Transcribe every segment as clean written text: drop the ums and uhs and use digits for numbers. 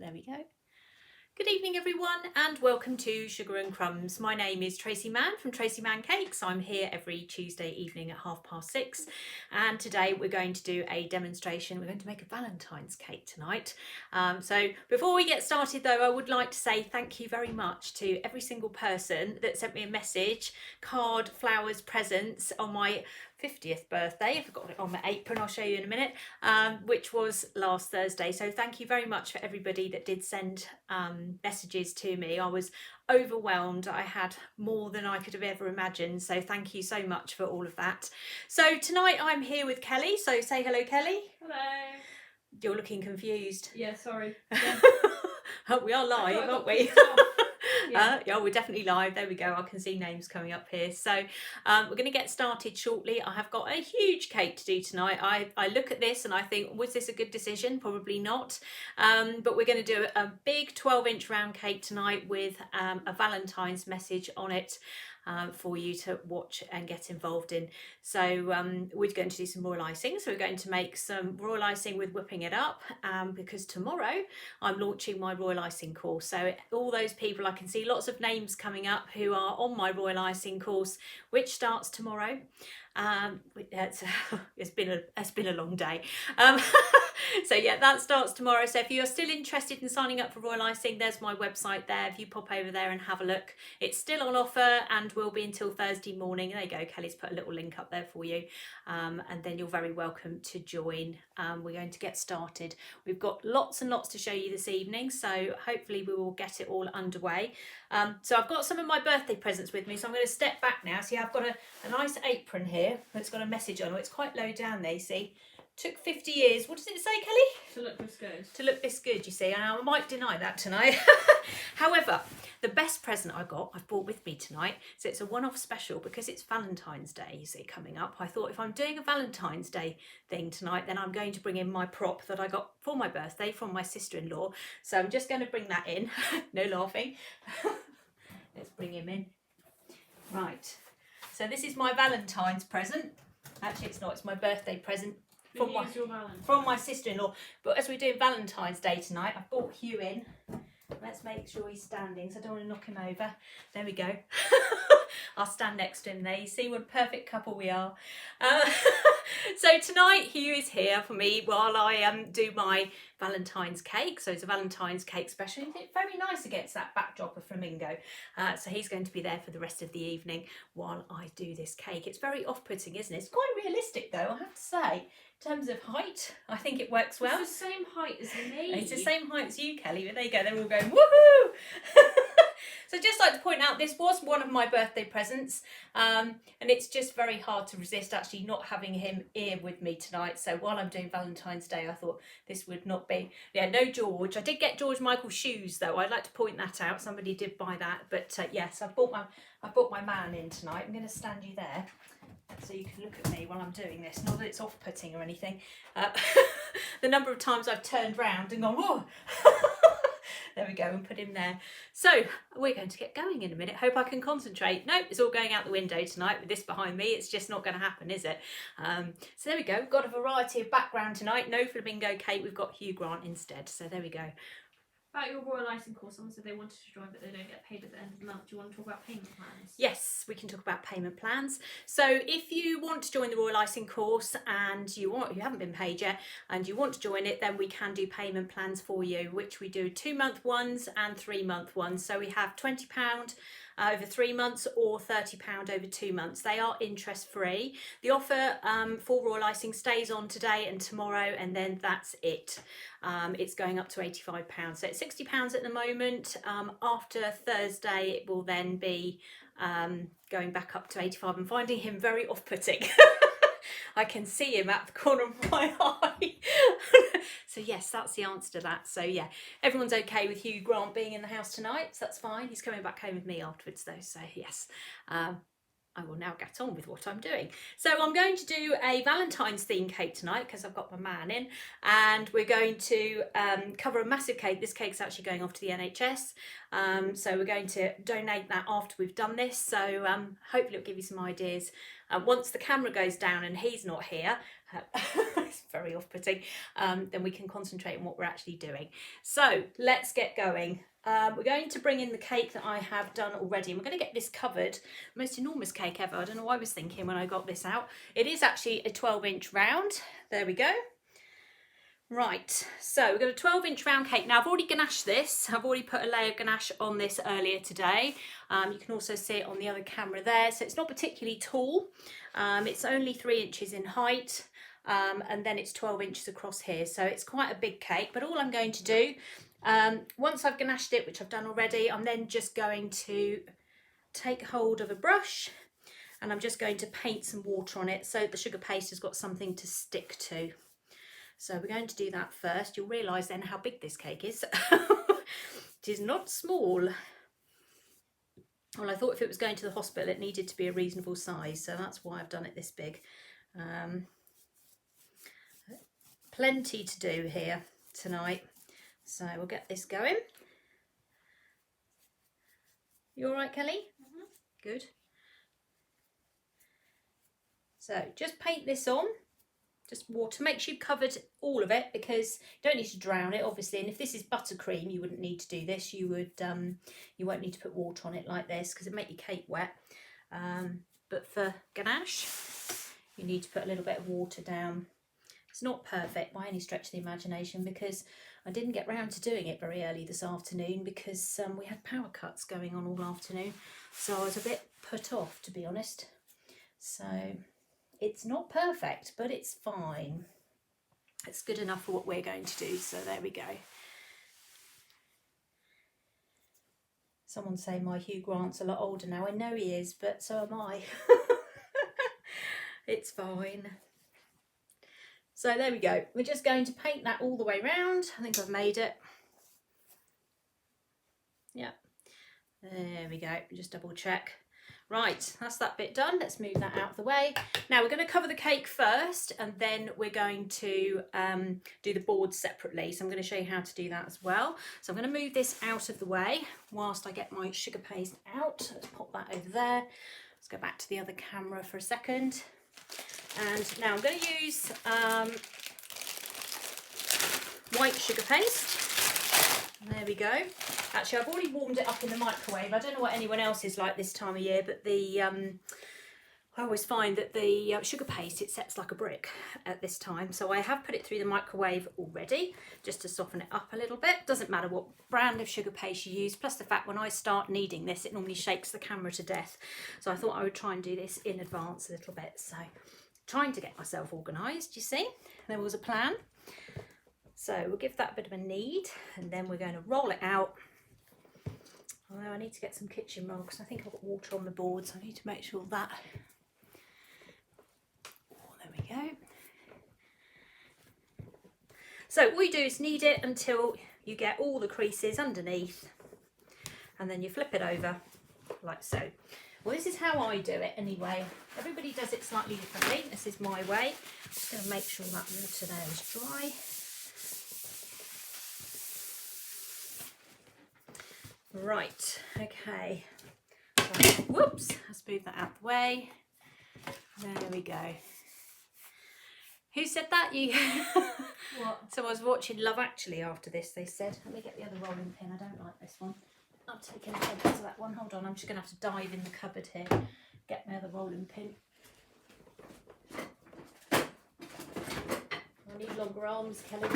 There we go. Good evening everyone and welcome to Sugar and Crumbs. My name is Tracey Mann from Tracey Mann Cakes. I'm here every Tuesday evening at 6:30 and today we're going to do a demonstration. We're going to make a Valentine's cake tonight. So before we get started though, I would like to say thank you very much to every single person that sent me a message, card, flowers, presents on my 50th birthday. I've got it on my apron, I'll show you in a minute, which was last Thursday. So thank you very much for everybody that did send messages to me. I was overwhelmed. I had more than I could have ever imagined. So thank you so much for all of that. So tonight I'm here with Kelly. So say hello, Kelly. Hello. You're looking confused. Yeah, sorry. Yeah. We are live, aren't we? Yeah, we're definitely live. There we go. I can see names coming up here. So we're going to get started shortly. I have got a huge cake to do tonight. I look at this and I think, was this a good decision? Probably not. But we're going to do a big 12-inch round cake tonight with a Valentine's message on it. For you to watch and get involved in. So we're going to do some royal icing. So we're going to make some royal icing with whipping it up because tomorrow I'm launching my royal icing course. So all those people, I can see lots of names coming up who are on my royal icing course, which starts tomorrow. It's been a long day. So yeah, that starts tomorrow. So if you're still interested in signing up for royal icing, there's my website there. If you pop over there and have a look, it's still on offer and will be until Thursday morning. There you go, Kelly's put a little link up there for you, and then you're very welcome to join. We're going to get started. We've got lots and lots to show you this evening, so hopefully we will get it all underway. So I've got some of my birthday presents with me, so I'm going to step back now. See, I've got a nice apron here that's got a message on it. It's quite low down there, you see. Took 50 years. What does it say, Kelly? To look this good. To look this good, you see. And I might deny that tonight. However, the best present I've brought with me tonight. So it's a one-off special because it's Valentine's Day, you see, coming up. I thought if I'm doing a Valentine's Day thing tonight, then I'm going to bring in my prop that I got for my birthday from my sister-in-law. So I'm just going to bring that in. No laughing. Let's bring him in. Right. So this is my Valentine's present. Actually, it's not. It's my birthday present. From my sister-in-law. But as we're doing Valentine's Day tonight, I've brought Hugh in. Let's make sure he's standing so I don't want to knock him over. There we go. I'll stand next to him there. You see what a perfect couple we are. So tonight Hugh is here for me while I do my Valentine's cake. So it's a Valentine's cake special. It's very nice against that backdrop of flamingo. So he's going to be there for the rest of the evening while I do this cake. It's very off-putting, isn't it? It's quite realistic though, I have to say. In terms of height, I think it works well. It's the same height as me. It's the same height as you, Kelly, but there you go, they're all going, woohoo! So just like to point out, this was one of my birthday presents, and it's just very hard to resist actually not having him here with me tonight. So while I'm doing Valentine's Day, I thought this would not be, no George. I did get George Michael shoes though. I'd like to point that out. Somebody did buy that, but yes, I brought my man in tonight. I'm going to stand you there so you can look at me while I'm doing this. Not that it's off-putting or anything. The number of times I've turned round and gone, whoa. There we go, and put him there. So we're going to get going in a minute. Hope I can concentrate. Nope, it's all going out the window tonight with this behind me. It's just not going to happen, is it? So there we go. We've got a variety of background tonight. No flamingo cake. We've got Hugh Grant instead. So there we go. About your royal icing course, someone said they wanted to join but they don't get paid at the end of the month. Do you want to talk about payment plans? Yes, we can talk about payment plans. So if you want to join the royal icing course and you haven't been paid yet and you want to join it, then we can do payment plans for you, which we do 2-month ones and 3-month ones. So we have £20 over 3 months or £30 over 2 months. They are interest free. The offer for royal icing stays on today and tomorrow, and then that's it. It's going up to £85. So it's £60 at the moment. After Thursday, it will then be going back up to 85. I'm finding him very off-putting. I can see him at the corner of my eye. So yes, that's the answer to that. So yeah, everyone's okay with Hugh Grant being in the house tonight, so that's fine. He's coming back home with me afterwards though, so yes. I will now get on with what I'm doing. So I'm going to do a Valentine's themed cake tonight because I've got my man in, and we're going to cover a massive cake. This cake's actually going off to the NHS, so we're going to donate that after we've done this. So hopefully it'll give you some ideas. Once the camera goes down and he's not here, It's very off-putting. Then we can concentrate on what we're actually doing. So let's get going. We're going to bring in the cake that I have done already, and we're going to get this covered. Most enormous cake ever. I don't know what I was thinking when I got this out. It is actually a 12-inch round. There we go. Right, so we've got a 12-inch round cake. Now I've already ganached this. I've already put a layer of ganache on this earlier today. You can also see it on the other camera there. So it's not particularly tall. It's only 3 inches in height, and then it's 12 inches across here. So it's quite a big cake, but all I'm going to do, once I've ganached it, which I've done already, I'm then just going to take hold of a brush and I'm just going to paint some water on it so the sugar paste has got something to stick to. So we're going to do that first. You'll realise then how big this cake is. It is not small. Well, I thought if it was going to the hospital, it needed to be a reasonable size. So that's why I've done it this big. Plenty to do here tonight. So we'll get this going. You all right, Kelly? Mm-hmm. Good. So just paint this on. Just water. Make sure you've covered all of it because you don't need to drown it, obviously. And if this is buttercream, you wouldn't need to do this. You would, you won't need to put water on it like this because it'd make your cake wet. But for ganache, you need to put a little bit of water down. It's not perfect by any stretch of the imagination because I didn't get round to doing it very early this afternoon because we had power cuts going on all afternoon. So I was a bit put off, to be honest. So it's not perfect, but it's fine. It's good enough for what we're going to do, so there we go. Someone say my Hugh Grant's a lot older now. I know he is, but so am I. It's fine. So there we go. We're just going to paint that all the way round. I think I've made it. Yeah. There we go. Just double check. Right, that's that bit done. Let's move that out of the way. Now we're going to cover the cake first and then we're going to do the boards separately. So I'm going to show you how to do that as well. So I'm going to move this out of the way whilst I get my sugar paste out. Let's pop that over there. Let's go back to the other camera for a second. And now I'm going to use white sugar paste. There we go. Actually, I've already warmed it up in the microwave. I don't know what anyone else is like this time of year, but the I always find that the sugar paste, it sets like a brick at this time. So I have put it through the microwave already, just to soften it up a little bit. Doesn't matter what brand of sugar paste you use, plus the fact when I start kneading this, it normally shakes the camera to death. So I thought I would try and do this in advance a little bit. So trying to get myself organised, you see. There was a plan. So we'll give that a bit of a knead and then we're going to roll it out. Although I need to get some kitchen roll because I think I've got water on the board, so I need to make sure that. Oh, there we go. So all you do is knead it until you get all the creases underneath and then you flip it over like so. Well, this is how I do it anyway. Everybody does it slightly differently. This is my way. I'm just going to make sure that water there is dry. Right, okay. So, whoops, let's move that out the way. There we go. Who said that? You? What? So I was watching Love Actually after this, they said. Let me get the other rolling pin. I don't like this one. I'm taking a head to that one. Hold on, I'm just going to have to dive in the cupboard here. Get my other rolling pin. I need longer arms, Kelly.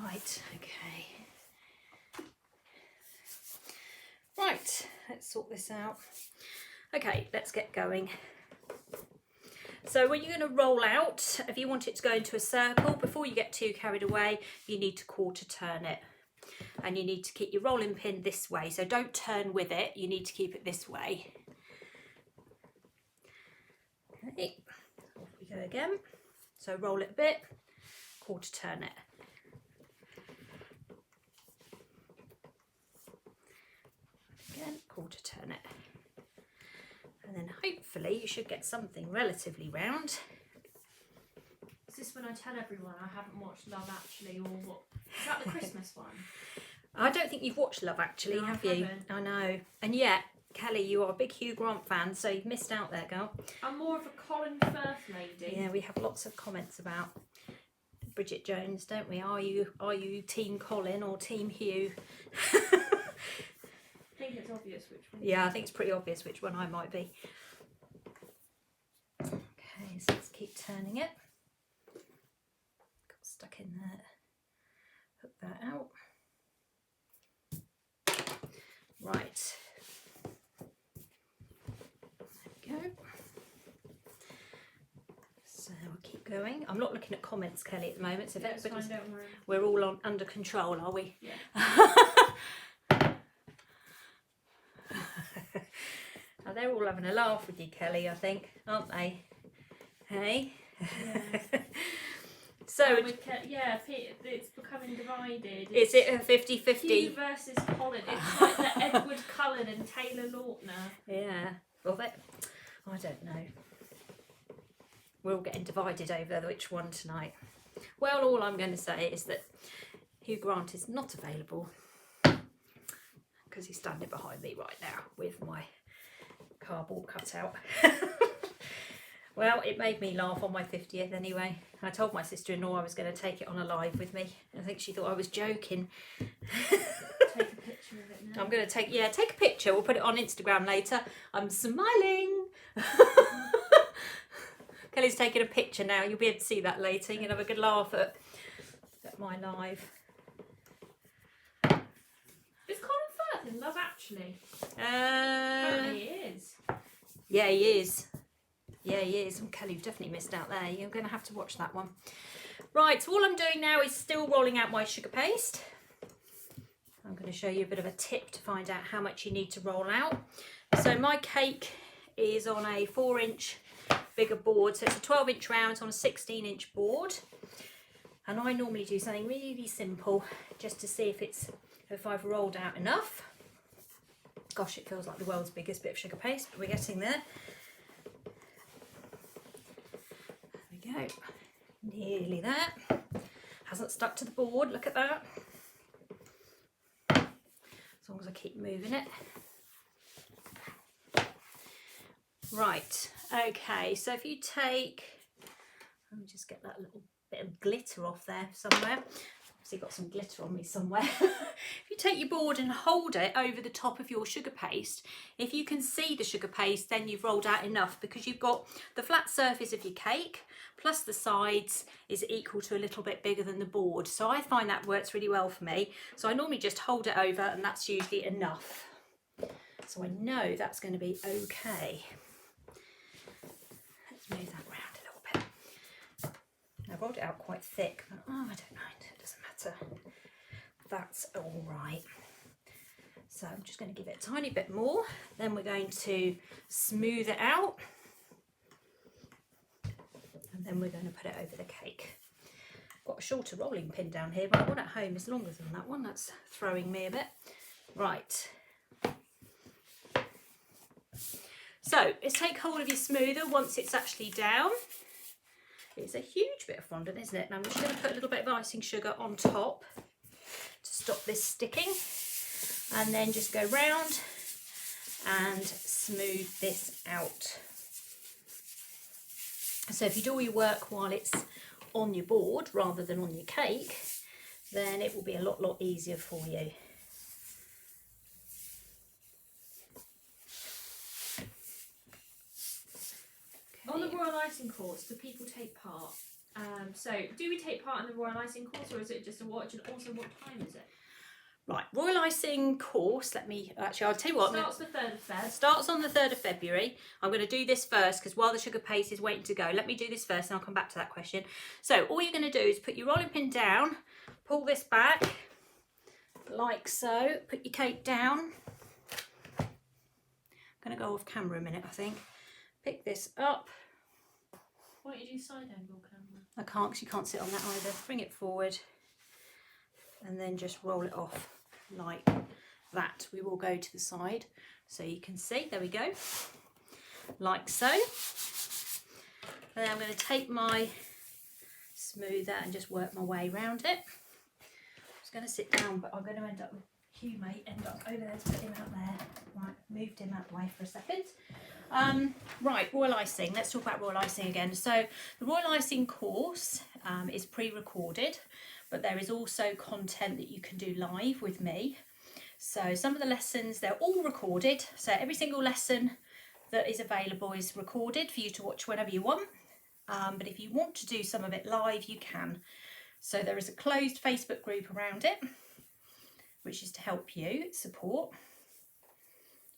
Right, okay. Right, let's sort this out. Okay, let's get going. So when you're going to roll out, if you want it to go into a circle, before you get too carried away, you need to quarter turn it. And you need to keep your rolling pin this way. So don't turn with it, you need to keep it this way. Okay, off we go again. So roll it a bit, quarter turn it. Again, quarter turn it. And then hopefully you should get something relatively round. Is this when I tell everyone I haven't watched Love Actually or what? Is that the Christmas one? I don't think you've watched Love Actually, No, have I you? haven't. I know. And yet, Kelly, you are a big Hugh Grant fan, so you've missed out there, girl. I'm more of a Colin Firth lady. Yeah, we have lots of comments about Bridget Jones, don't we? Are you Team Colin or Team Hugh? I think it's obvious which one. Yeah, I think it's pretty obvious which one I might be. Okay, so let's keep turning it. Got stuck in there. Hook that out. Right. There we go. So I'll keep going. I'm not looking at comments, Kelly, at the moment. So if That's everybody's, fine, don't worry. we're all under control, are we? Yeah. Oh, they're all having a laugh with you, Kelly, I think, aren't they? Hey? Yeah. So, yeah, it's becoming divided. is it a 50-50? Hugh versus Colin. It's like the Edward Cullen and Taylor Lautner. Yeah. Well, I don't know. We're all getting divided over which one tonight. Well, all I'm going to say is that Hugh Grant is not available because he's standing behind me right now with my cardboard cutout. Well, it made me laugh on my 50th anyway. I told my sister-in-law I was going to take it on a live with me. I think she thought I was joking. Take a picture of it now. I'm going to take a picture. We'll put it on Instagram later. I'm smiling. Kelly's taking a picture now. You'll be able to see that later. You can have a good laugh at my live. Is Colin Firth in Love Actually? Apparently he is. Yeah, he is. Yeah, he is. And Kelly, you've definitely missed out there. You're going to have to watch that one. Right, so all I'm doing now is still rolling out my sugar paste. I'm going to show you a bit of a tip to find out how much you need to roll out. So my cake is on a 4-inch bigger board. So it's a 12-inch round on a 16-inch board. And I normally do something really simple just to see if I've rolled out enough. Gosh, it feels like the world's biggest bit of sugar paste, but we're getting there. There we go. Nearly there. Hasn't stuck to the board, look at that. As long as I keep moving it. Right, okay, so if you take, let me just get that little bit of glitter off there somewhere. Obviously got some glitter on me somewhere. If you take your board and hold it over the top of your sugar paste, if you can see the sugar paste, then you've rolled out enough, because you've got the flat surface of your cake plus the sides is equal to a little bit bigger than the board. So I find that works really well for me. So I normally just hold it over and that's usually enough. So I know that's going to be okay. Let's move that around a little bit. I rolled it out quite thick, but oh, I don't mind, it doesn't matter. That's all right. So I'm just going to give it a tiny bit more. Then we're going to smooth it out. And then we're going to put it over the cake. Got a shorter rolling pin down here, but the one at home is longer than that one. That's throwing me a bit. Right. So let's take hold of your smoother once it's actually down. It's a huge bit of fondant, isn't it? Now I'm just going to put a little bit of icing sugar on top to stop this sticking. And then just go round and smooth this out. So if you do all your work while it's on your board rather than on your cake, then it will be a lot easier for you. Okay. On the Royal Icing course, do people take part? So do we take part in the Royal Icing course, or is it just a watch? And also, what time is it? Right, Royal Icing course, I'll tell you what. Starts the 3rd of Feb. Starts on the 3rd of February. I'm going to do this first because while the sugar paste is waiting to go, let me do this first and I'll come back to that question. So all you're going to do is put your rolling pin down, pull this back like so, put your cake down. I'm going to go off camera a minute, I think. Pick this up. Why don't you do side angle camera? I can't because you can't sit on that either. Bring it forward and then just roll it off like that. We will go to the side so you can see. There we go, like so. And then I'm going to take my smoother and just work my way around it. I'm just going to sit down, but I'm going to end up with Q may end up over there to put him out there. Right, moved him out the way for a second. Right, royal icing. Let's talk about royal icing again. So the royal icing course is pre-recorded, but there is also content that you can do live with me. So some of the lessons, they're all recorded. So every single lesson that is available is recorded for you to watch whenever you want. But if you want to do some of it live, you can. So there is a closed Facebook group around it, which is to help you support.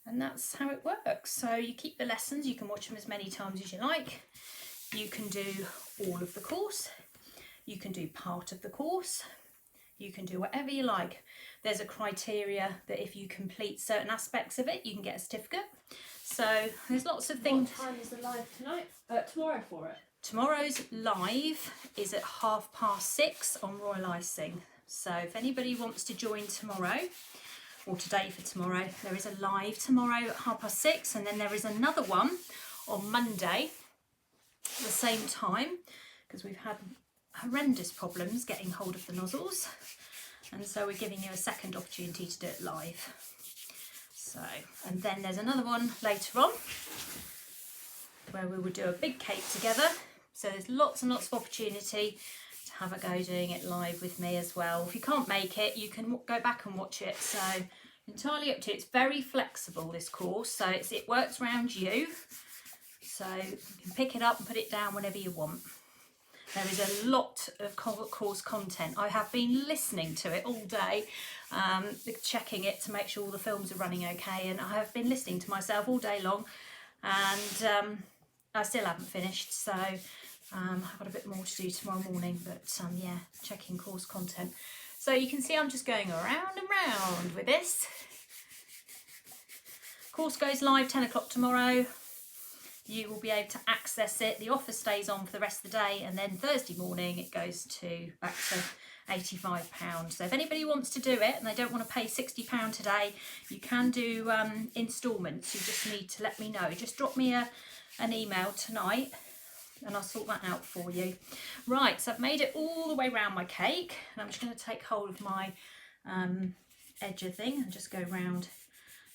And that's how it works. So you keep the lessons, you can watch them as many times as you like. You can do all of the course. You can do part of the course. You can do whatever you like. There's a criteria that if you complete certain aspects of it, you can get a certificate. So there's lots of things. What time is the live tonight? Tomorrow for it? Tomorrow's live is at 6:30 on Royal Icing. So if anybody wants to join tomorrow, or today for tomorrow, there is a live tomorrow at 6:30, and then there is another one on Monday at the same time, because we've had horrendous problems getting hold of the nozzles, and so we're giving you a second opportunity to do it live. So, and then there's another one later on where we will do a big cake together. So there's lots and lots of opportunity to have a go doing it live with me as well. If you can't make it, you can go back and watch it. So entirely up to you. It's very flexible, this course, so it works around you. So you can pick it up and put it down whenever you want. There is a lot of course content. I have been listening to it all day, checking it to make sure all the films are running okay, and I have been listening to myself all day long, and I still haven't finished, so I've got a bit more to do tomorrow morning, but yeah, checking course content. So you can see I'm just going around and round with this. Course goes live 10 o'clock tomorrow. You will be able to access it. The offer stays on for the rest of the day, and then Thursday morning it goes back to £85. So if anybody wants to do it and they don't want to pay £60 today, you can do instalments. You just need to let me know. Just drop me an email tonight and I'll sort that out for you. Right, so I've made it all the way around my cake, and I'm just going to take hold of my edger thing and just go round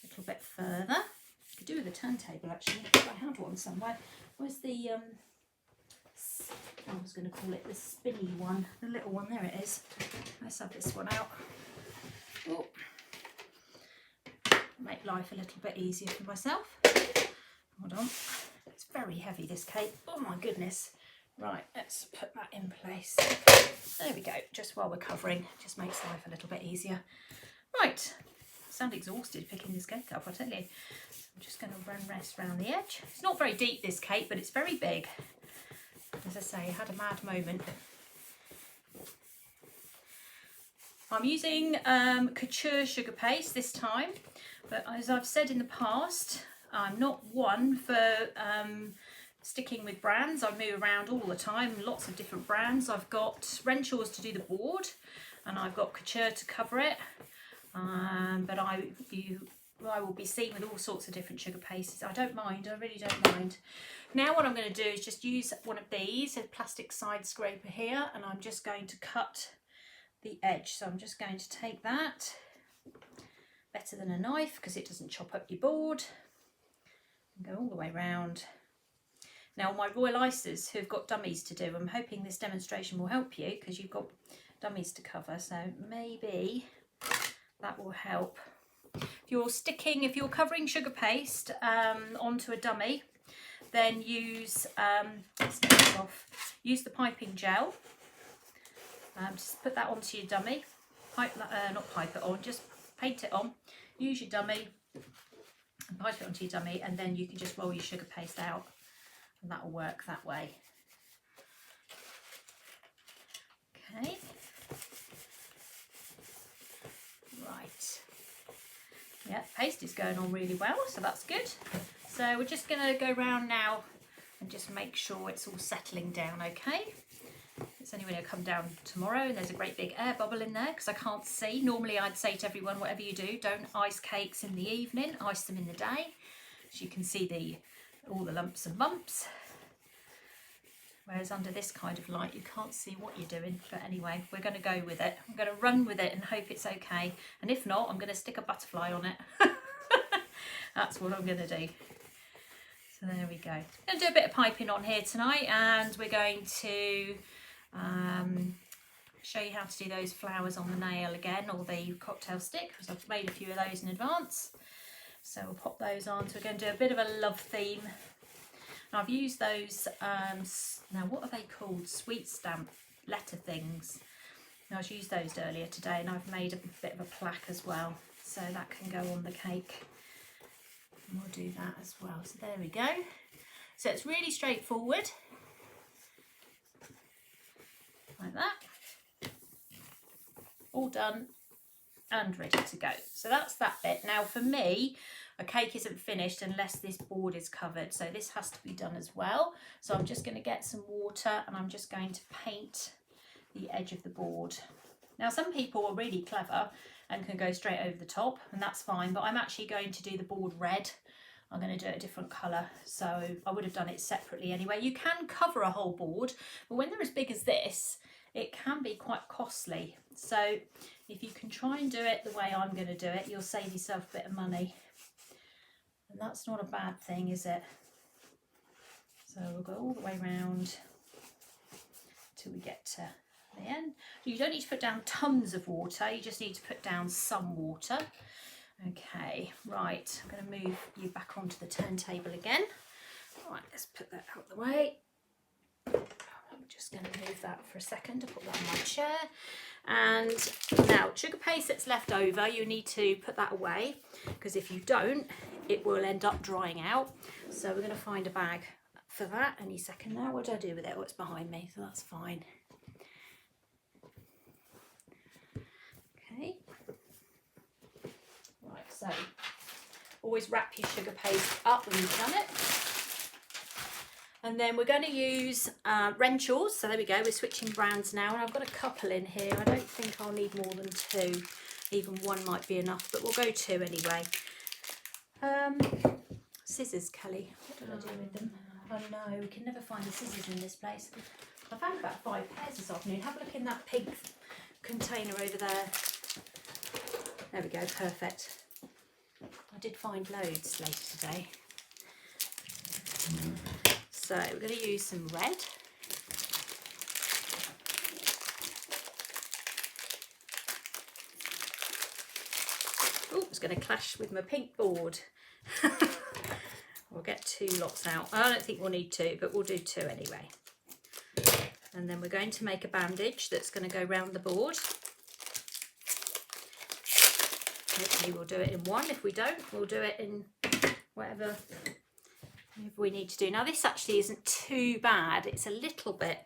a little bit further. I could do with a turntable actually. I had one somewhere. Where's the I was going to call it the spinny one, the little one. There it is. Let's have this one out. Oh, make life a little bit easier for myself. Hold on. It's very heavy, this cake. Oh my goodness. Right, let's put that in place. There we go. Just while we're covering, just makes life a little bit easier. Right. I sound exhausted picking this cake up, I tell you. I'm just going to rest around the edge. It's not very deep, this cake, but it's very big. As I say, I had a mad moment. I'm using couture sugar paste this time, but as I've said in the past, I'm not one for sticking with brands. I move around all the time, lots of different brands. I've got Renshaw's to do the board, and I've got couture to cover it. But I will be seen with all sorts of different sugar pastes. I don't mind, I really don't mind. Now what I'm going to do is just use one of these, a plastic side scraper here, and I'm just going to cut the edge. So I'm just going to take that, better than a knife because it doesn't chop up your board, and go all the way round. Now my royal icers who've got dummies to do, I'm hoping this demonstration will help you because you've got dummies to cover, so maybe that will help. If you're covering sugar paste onto a dummy, then use use the piping gel. Just put that onto your dummy. Not pipe it on, just paint it on. Use your dummy and pipe it onto your dummy, and then you can just roll your sugar paste out, and that will work that way. Okay. Right. Yeah, paste is going on really well, so that's good. So we're just going to go round now and just make sure it's all settling down okay. It's only going to come down tomorrow, and there's a great big air bubble in there because I can't see. Normally I'd say to everyone, whatever you do, don't ice cakes in the evening, ice them in the day, so you can see all the lumps and bumps. Whereas under this kind of light, you can't see what you're doing. But anyway, we're going to go with it. I'm going to run with it and hope it's okay. And if not, I'm going to stick a butterfly on it. That's what I'm going to do. So there we go. I'm going to do a bit of piping on here tonight, and we're going to show you how to do those flowers on the nail again, or the cocktail stick, because I've made a few of those in advance. So we'll pop those on. So we're going to do a bit of a love theme. And I've used those, now what are they called? Sweet stamp letter things. Now I've used those earlier today, and I've made a bit of a plaque as well. So that can go on the cake. And we'll do that as well. So there we go. So it's really straightforward. Like that. All done and ready to go. So that's that bit. Now for me, a cake isn't finished unless this board is covered. So this has to be done as well. So I'm just going to get some water, and I'm just going to paint the edge of the board. Now some people are really clever and can go straight over the top, and that's fine, but I'm actually going to do the board red. I'm going to do it a different colour, so I would have done it separately anyway. You can cover a whole board, but when they're as big as this, it can be quite costly. So if you can try and do it the way I'm going to do it, you'll save yourself a bit of money. And that's not a bad thing, is it? So we'll go all the way round till we get to the end. You don't need to put down tons of water, you just need to put down some water. Okay, right, I'm going to move you back onto the turntable again. Right, let's put that out of the way. I'm just going to move that for a second to put that on my chair. And now, sugar paste that's left over, you need to put that away, because if you don't, it will end up drying out. So we're going to find a bag for that any second now. What do I do with it? Oh, it's behind me, so that's fine. Okay. Right, so always wrap your sugar paste up when you've done it. And then we're going to use Renshaws. So there we go, we're switching brands now, and I've got a couple in here. I don't think I'll need more than two, even one might be enough, but we'll go two anyway. Scissors, Kelly, what did I do with them? Oh no, we can never find the scissors in this place. I found about 5 pairs this afternoon. Have a look in that pink container over there. There we go, perfect. I did find loads later today. So we're going to use some red. Oh, it's going to clash with my pink board. We'll get 2 lots out. I don't think we'll need 2, but we'll do 2 anyway. And then we're going to make a bandage that's going to go round the board. Hopefully we'll do it in one. If we don't, we'll do it in whatever we need to do. Now this actually isn't too bad. It's a little bit,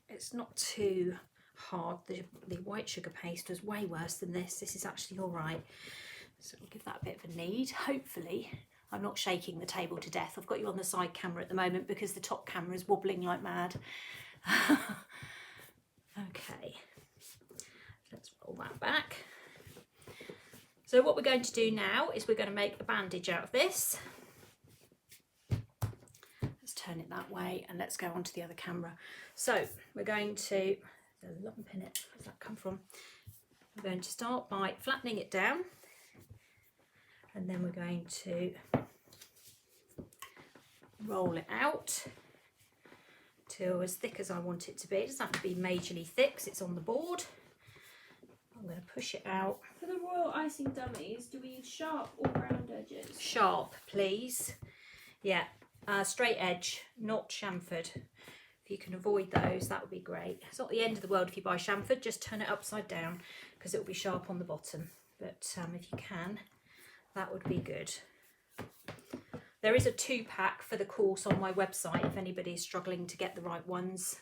it's not too hard. The white sugar paste was way worse than this. This is actually all right. So we'll give that a bit of a knead. Hopefully I'm not shaking the table to death. I've got you on the side camera at the moment because the top camera is wobbling like mad. Okay, let's roll that back. So what we're going to do now is we're going to make a bandage out of this. Let's turn it that way and let's go on to the other camera. So we're going to, there's a lump in it, where's that come from? We're going to start by flattening it down, and then we're going to roll it out till as thick as I want it to be. It doesn't have to be majorly thick because it's on the board. I'm going to push it out. For the royal icing dummies, do we use sharp or round edges? Sharp, please. Yeah, straight edge, not chamfered. If you can avoid those, that would be great. It's not the end of the world if you buy chamfered, just turn it upside down because it will be sharp on the bottom. But if you can, that would be good. There is a 2-pack for the course on my website if anybody is struggling to get the right ones.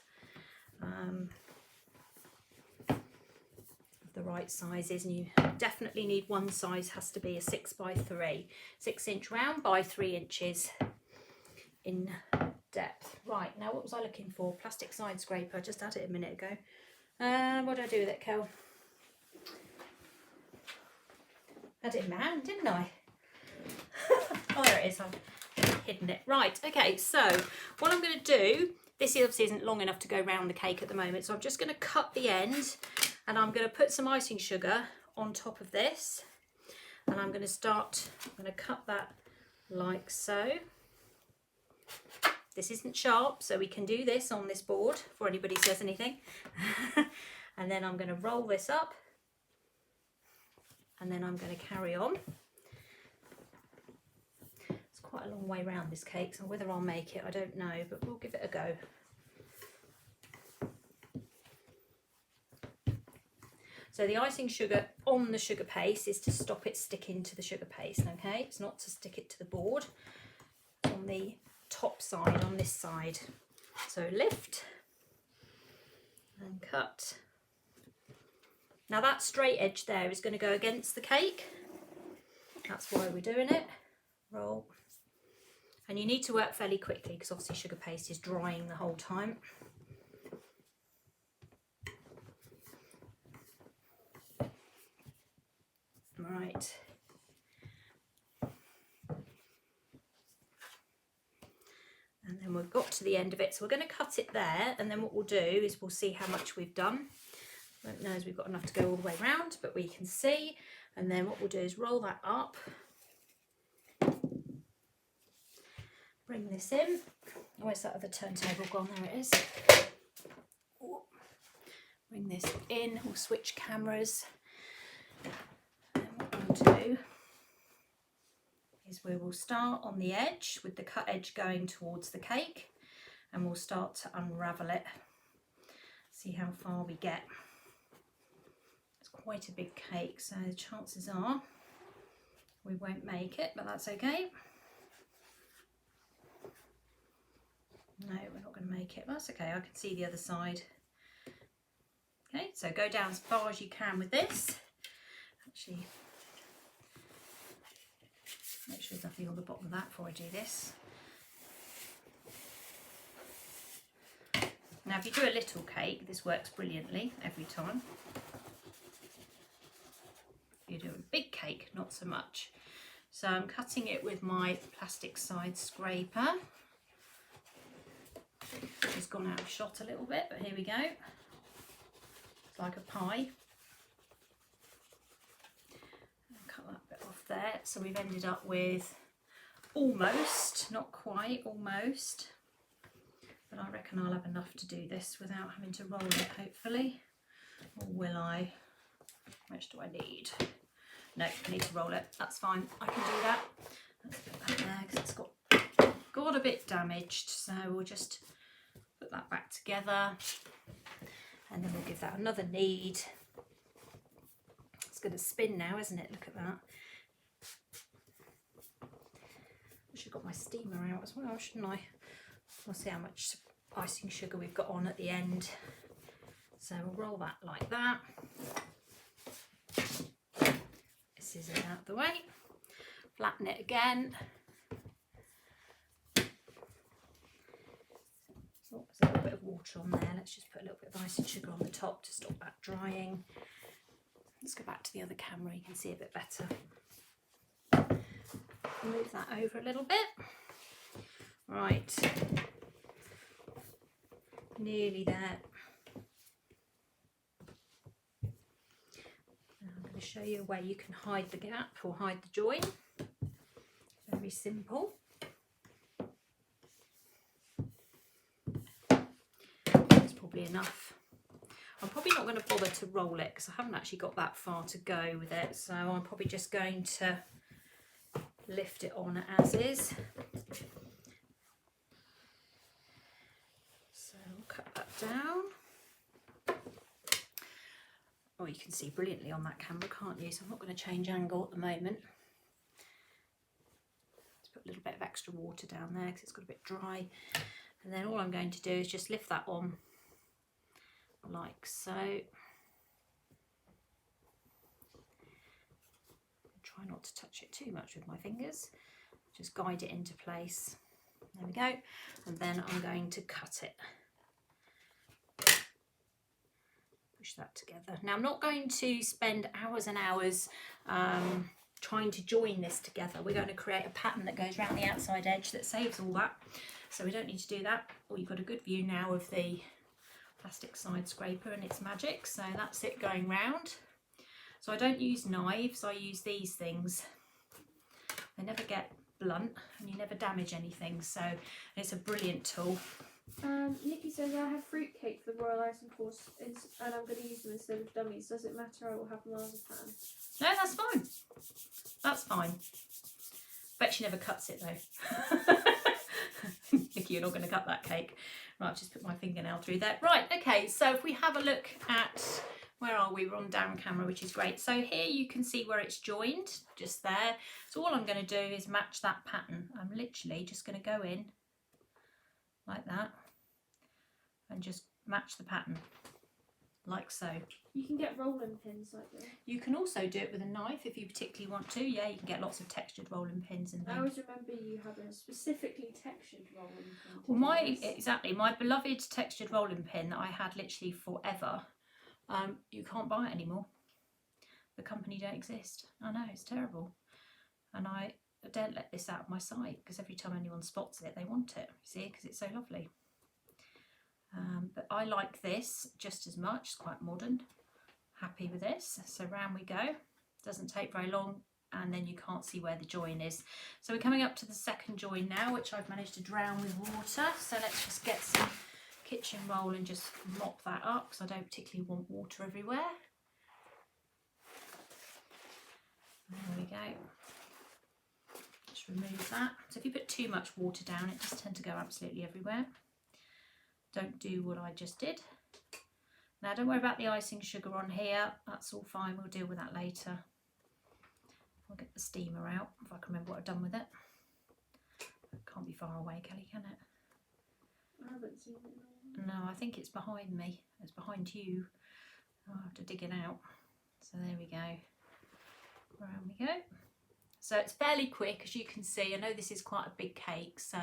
The right sizes, and you definitely need one size, has to be a 6x3, 6-inch round by 3 inches in depth. Right, now what was I looking for? Plastic side scraper, I just had it a minute ago. What did I do with it, Kel? Had it in my hand, didn't I? Oh, there it is. I've hidden it. Right, okay, so what I'm going to do, this obviously isn't long enough to go round the cake at the moment, so I'm just going to cut the end and I'm going to put some icing sugar on top of this, and I'm going to cut that like so. This isn't sharp, so we can do this on this board before anybody says anything. And then I'm going to roll this up, and then I'm going to carry on. It's quite a long way round this cake, so whether I'll make it I don't know, but we'll give it a go. So the icing sugar on the sugar paste is to stop it sticking to the sugar paste, okay? It's not to stick it to the board. It's on the top side, on this side. So lift and cut. Now that straight edge there is going to go against the cake. That's why we're doing it. Roll. And you need to work fairly quickly because obviously sugar paste is drying the whole time. Right. And then we've got to the end of it, so we're going to cut it there, and then what we'll do is we'll see how much we've done. I don't know if we've got enough to go all the way around, but we can see. And then what we'll do is roll that up, bring this in. Where's that other turntable gone? There it is. Bring this in, we'll switch cameras. And what we'll do is we will start on the edge with the cut edge going towards the cake, and we'll start to unravel it, see how far we get. It's quite a big cake, so the chances are we won't make it, but that's okay. No, we're not going to make it. That's okay, I can see the other side. Okay, so go down as far as you can with this. Actually, make sure there's nothing on the bottom of that before I do this. Now if you do a little cake, this works brilliantly every time. If you do a big cake, not so much. So I'm cutting it with my plastic side scraper. It's gone out of shot a little bit, but here we go. It's like a pie. Cut that bit off there. So we've ended up with almost, not quite, almost. But I reckon I'll have enough to do this without having to roll it, hopefully. Or will I? How much do I need? No, I need to roll it. That's fine. I can do that. Let's put that there because it's got a bit damaged. So we'll just put that back together. And then we'll give that another knead. It's going to spin now, isn't it? Look at that. I should have got my steamer out as well, shouldn't I? We'll see how much icing sugar we've got on at the end. So we'll roll that like that. Scissors out the way. Flatten it again. Oh, there's a little bit of water on there. Let's just put a little bit of icing sugar on the top to stop that drying. Let's go back to the other camera, you can see a bit better. Move that over a little bit. Right. Nearly there. Now I'm going to show you a way you can hide the gap or hide the join. Very simple. That's probably enough. I'm probably not going to bother to roll it because I haven't actually got that far to go with it, so I'm probably just going to lift it on as is. So we'll cut that down. Oh, you can see brilliantly on that camera, can't you? So I'm not going to change angle at the moment. Let's put a little bit of extra water down there because it's got a bit dry. And then all I'm going to do is just lift that on like so. Try not to touch it too much with my fingers. Just guide it into place. There we go. And then I'm going to cut it. Push that together. Now I'm not going to spend hours and hours trying to join this together. We're going to create a pattern that goes around the outside edge that saves all that. So we don't need to do that. Well, you've got a good view now of the plastic side scraper and its magic. So that's it going round. So I don't use knives, I use these things. They never get blunt and you never damage anything, so it's a brilliant tool. Nikki says I have fruitcake for the Royal Icing course and I'm going to use them instead of dummies. Does it matter? I will have them as a pan. No, that's fine. That's fine. Bet she never cuts it though. Nikki, you're not going to cut that cake. Right, I've just put my fingernail through there. Right, okay, so if we have a look at, where are we? We're on down camera, which is great. So here you can see where it's joined, just there. So all I'm going to do is match that pattern. I'm literally just going to go in like that and just match the pattern like so. You can get rolling pins like this. You can also do it with a knife if you particularly want to. Yeah, you can get lots of textured rolling pins and things. I always remember you having a specifically textured rolling pin. Well, my beloved textured rolling pin that I had literally forever, you can't buy it anymore. The company don't exist. I know, it's terrible. And I don't let this out of my sight because every time anyone spots it, they want it, see, because it's so lovely. But I like this just as much. It's quite modern. Happy with this. So round we go. Doesn't take very long, and then you can't see where the join is. So we're coming up to the second join now, which I've managed to drown with water. So let's just get some kitchen roll and just mop that up because I don't particularly want water everywhere. There we go. Just remove that. So if you put too much water down, it just tends to go absolutely everywhere. Don't do what I just did. Now don't worry about the icing sugar on here, that's all fine, we'll deal with that later. I'll get the steamer out if I can remember what I've done with it. It can't be far away, Kelly, can it? I haven't seen it. No, I think it's behind me, it's behind you. I'll have to dig it out. So there we go, around we go. So it's fairly quick, as you can see. I know this is quite a big cake, so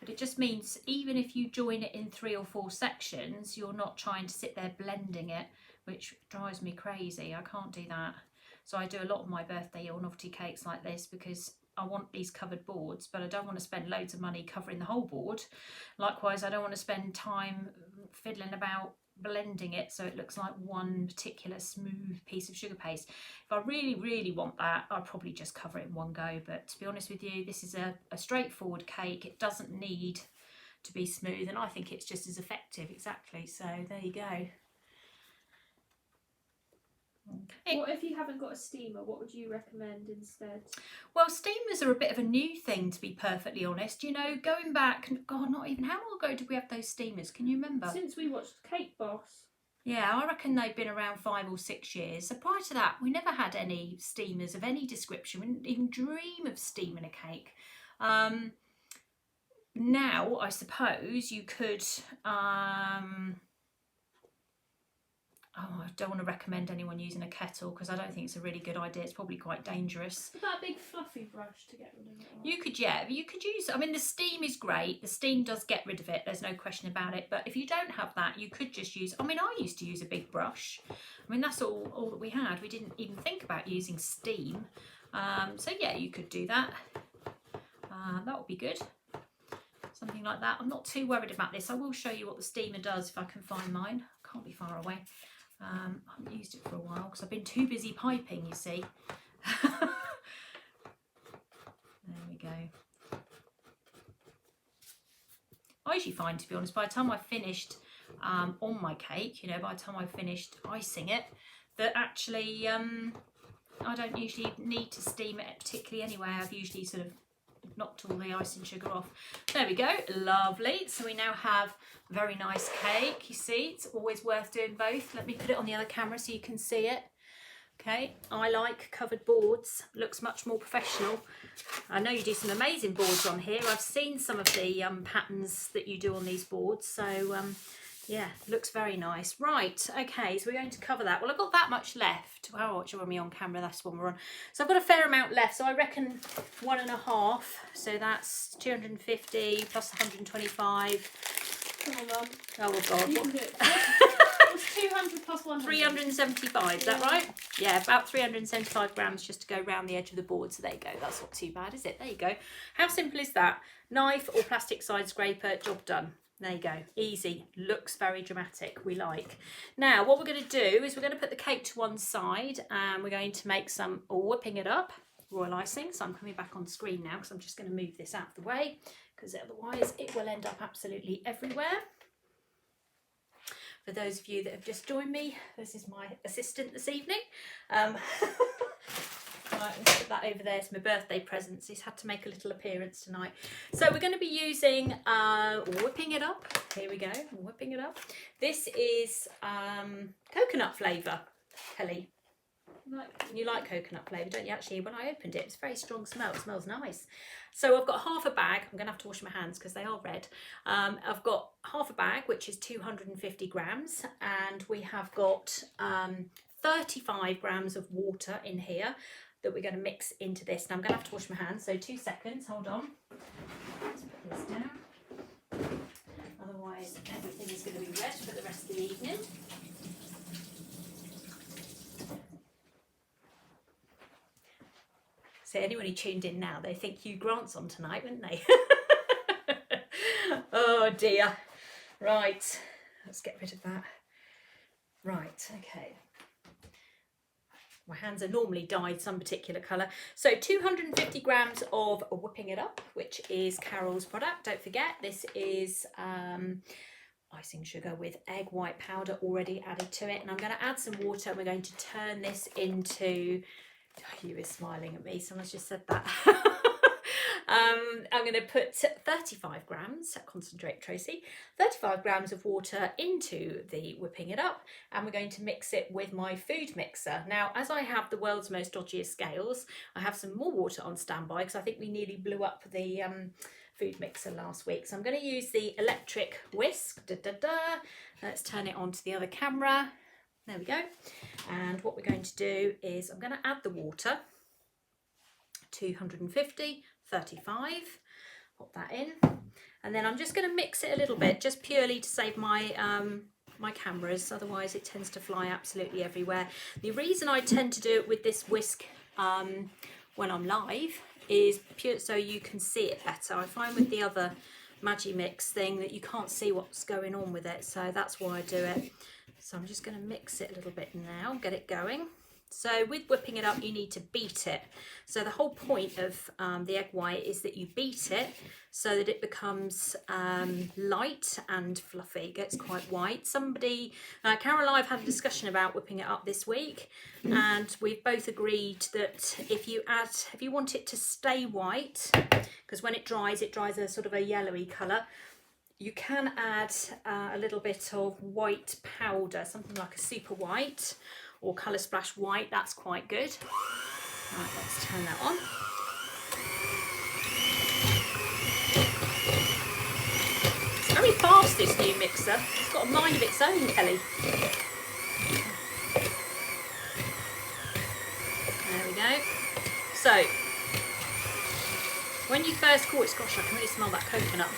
but it just means even if you join it in 3 or 4 sections, you're not trying to sit there blending it, which drives me crazy. I can't do that. So I do a lot of my birthday or novelty cakes like this because I want these covered boards, but I don't want to spend loads of money covering the whole board. Likewise, I don't want to spend time fiddling about blending it so it looks like one particular smooth piece of sugar paste. If I really want that, I'll probably just cover it in one go, but to be honest with you, this is a straightforward cake. It doesn't need to be smooth, and I think it's just as effective. Exactly, so there you go. Okay. What if you haven't got a steamer? What would you recommend instead? Well, steamers are a bit of a new thing, to be perfectly honest. You know, going back, God, not even, how long ago did we have those steamers? Can you remember? Since we watched Cake Boss. Yeah, I reckon they've been around 5 or 6 years. So prior to that, we never had any steamers of any description. We didn't even dream of steaming a cake. Now, I suppose you could... Oh, I don't want to recommend anyone using a kettle because I don't think it's a really good idea. It's probably quite dangerous. What about a big fluffy brush to get rid of it? You could, yeah, you could use, I mean, the steam is great. The steam does get rid of it. There's no question about it. But if you don't have that, you could just use, I mean, I used to use a big brush. I mean, that's all that we had. We didn't even think about using steam. So yeah, you could do that. That would be good. Something like that. I'm not too worried about this. I will show you what the steamer does if I can find mine. Can't be far away. I haven't used it for a while because I've been too busy piping, you see. There we go. I usually find, to be honest, by the time I finished on my cake, you know, by the time I finished icing it, that actually I don't usually need to steam it particularly anyway. I've usually sort of knocked all the icing sugar off. There we go, lovely. So we now have a very nice cake. You see, it's always worth doing both. Let me put it on the other camera so you can see it. Okay, I like covered boards, looks much more professional. I know you do some amazing boards on here. I've seen some of the patterns that you do on these boards, so yeah, looks very nice. Right, okay, so we're going to cover that. Well, I've got that much left. Wow, watch when we're on camera, that's when we're on. So I've got a fair amount left, so I reckon 1.5. So that's 250 plus 125. Come on, Mum. Oh, God. You can do it. What's 200 plus 1.5? 375, is that right? Yeah, about 375 grams just to go round the edge of the board. So there you go. That's not too bad, is it? There you go. How simple is that? Knife or plastic side scraper, job done. There you go. Easy. Looks very dramatic. We like. Now, what we're going to do is we're going to put the cake to one side and we're going to make some whipping it up royal icing. So I'm coming back on screen now because I'm just going to move this out of the way because otherwise it will end up absolutely everywhere. For those of you that have just joined me, this is my assistant this evening. Right, let's put that over there. It's my birthday present. He's had to make a little appearance tonight. So we're going to be using whipping it up. Here we go, whipping it up. This is coconut flavour, Kelly. You like coconut flavour, don't you? Actually, when I opened it, it's a very strong smell. It smells nice. So I've got half a bag. I'm going to have to wash my hands because they are red. I've got half a bag, which is 250 grams. And we have got 35 grams of water in here that we're going to mix into this. Now I'm going to have to wash my hands, so 2 seconds, hold on. Let's put this down. Otherwise everything is going to be red for the rest of the evening. So anyone who tuned in now, they think Hugh Grant's on tonight, wouldn't they? Oh dear. Right, let's get rid of that. Right, okay. My hands are normally dyed some particular colour. So 250 grams of whipping it up, which is Carol's product. Don't forget, this is icing sugar with egg white powder already added to it. And I'm going to add some water and we're going to turn this into... Oh, you were smiling at me, someone's just said that. I'm going to put 35 grams, concentrate Tracy, 35 grams of water into the whipping it up, and we're going to mix it with my food mixer. Now, as I have the world's most dodgiest scales, I have some more water on standby because I think we nearly blew up the food mixer last week. So I'm going to use the electric whisk. Let's turn it on to the other camera. There we go. And what we're going to do is I'm going to add the water, 250, 35, pop that in. And then I'm just going to mix it a little bit, just purely to save my my cameras, otherwise it tends to fly absolutely everywhere. The reason I tend to do it with this whisk when I'm live is pure so you can see it better. I find with the other Magimix thing that you can't see what's going on with it, so that's why I do it. So I'm just going to mix it a little bit now, get it going. So with whipping it up, you need to beat it. So the whole point of the egg white is that you beat it so that it becomes light and fluffy, it gets quite white. Carol and I have had a discussion about whipping it up this week, and we've both agreed that if you want it to stay white, because when it dries a sort of a yellowy colour, you can add a little bit of white powder, something like a super white or colour splash white. That's quite good. Right, let's turn that on. It's very fast, this new mixer. It's got a mind of its own, Kelly. There we go. So, when you first gosh, I can really smell that coconut.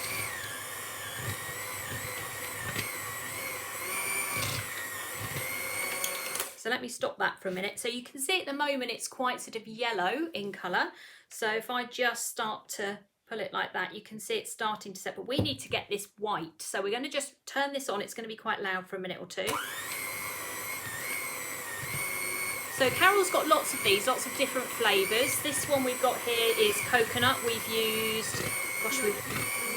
So let me stop that for a minute. So you can see at the moment it's quite sort of yellow in colour. So if I just start to pull it like that, you can see it's starting to set, but we need to get this white. So we're going to just turn this on. It's going to be quite loud for a minute or two. So Carol's got lots of these, lots of different flavours. This one we've got here is coconut. We've used, with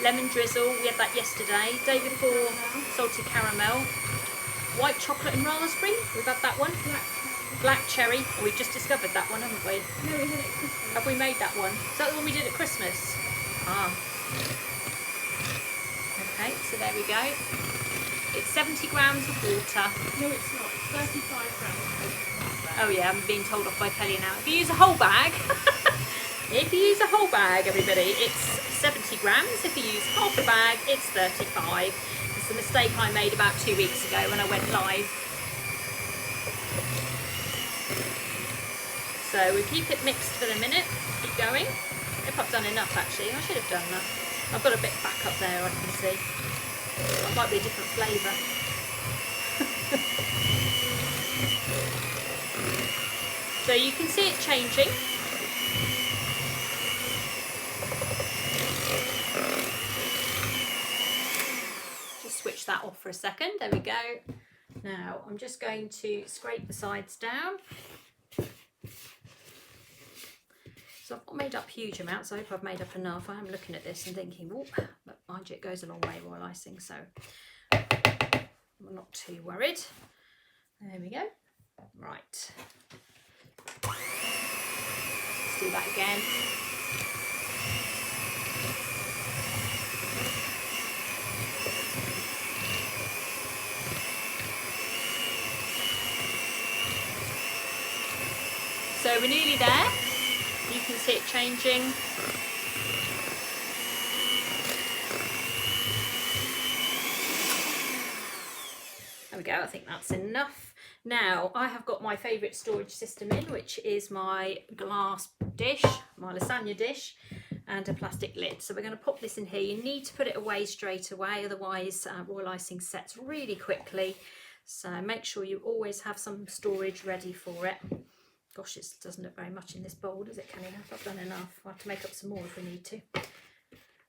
lemon drizzle. We had that yesterday. Day before, salted caramel. White chocolate and raspberry, we've had that one. Black cherry, and we've just discovered that one, haven't we? No, we had it at Christmas. Have we made that one? Is that the one we did at Christmas? Ah. Okay, so there we go. It's 70 grams of water. No, it's not. It's 35 grams. Oh yeah, I'm being told off by Kelly now. If you use a whole bag, everybody, it's 70 grams. If you use half a bag, it's 35. It's a mistake I made about 2 weeks ago when I went live. So we keep it mixed for a minute, keep going. If I've done enough actually, I should have done that. I've got a bit back up there I can see. It might be a different flavour. So you can see it changing. Just switch that off for a second. There we go. Now I'm just going to scrape the sides down. So I've not made up huge amounts. I hope I've made up enough. I'm looking at this and thinking, oh, but mind you, it goes a long way royal icing, so I'm not too worried. There we go. Right. Let's do that again. So we're nearly there. You can see it changing. There we go, I think that's enough. Now I have got my favourite storage system in, which is my glass dish, my lasagna dish, and a plastic lid. So we're going to pop this in here. You need to put it away straight away, otherwise royal icing sets really quickly. So make sure you always have some storage ready for it. Gosh, it doesn't look very much in this bowl, does it, Kenny? I've done enough. I'll have to make up some more if we need to.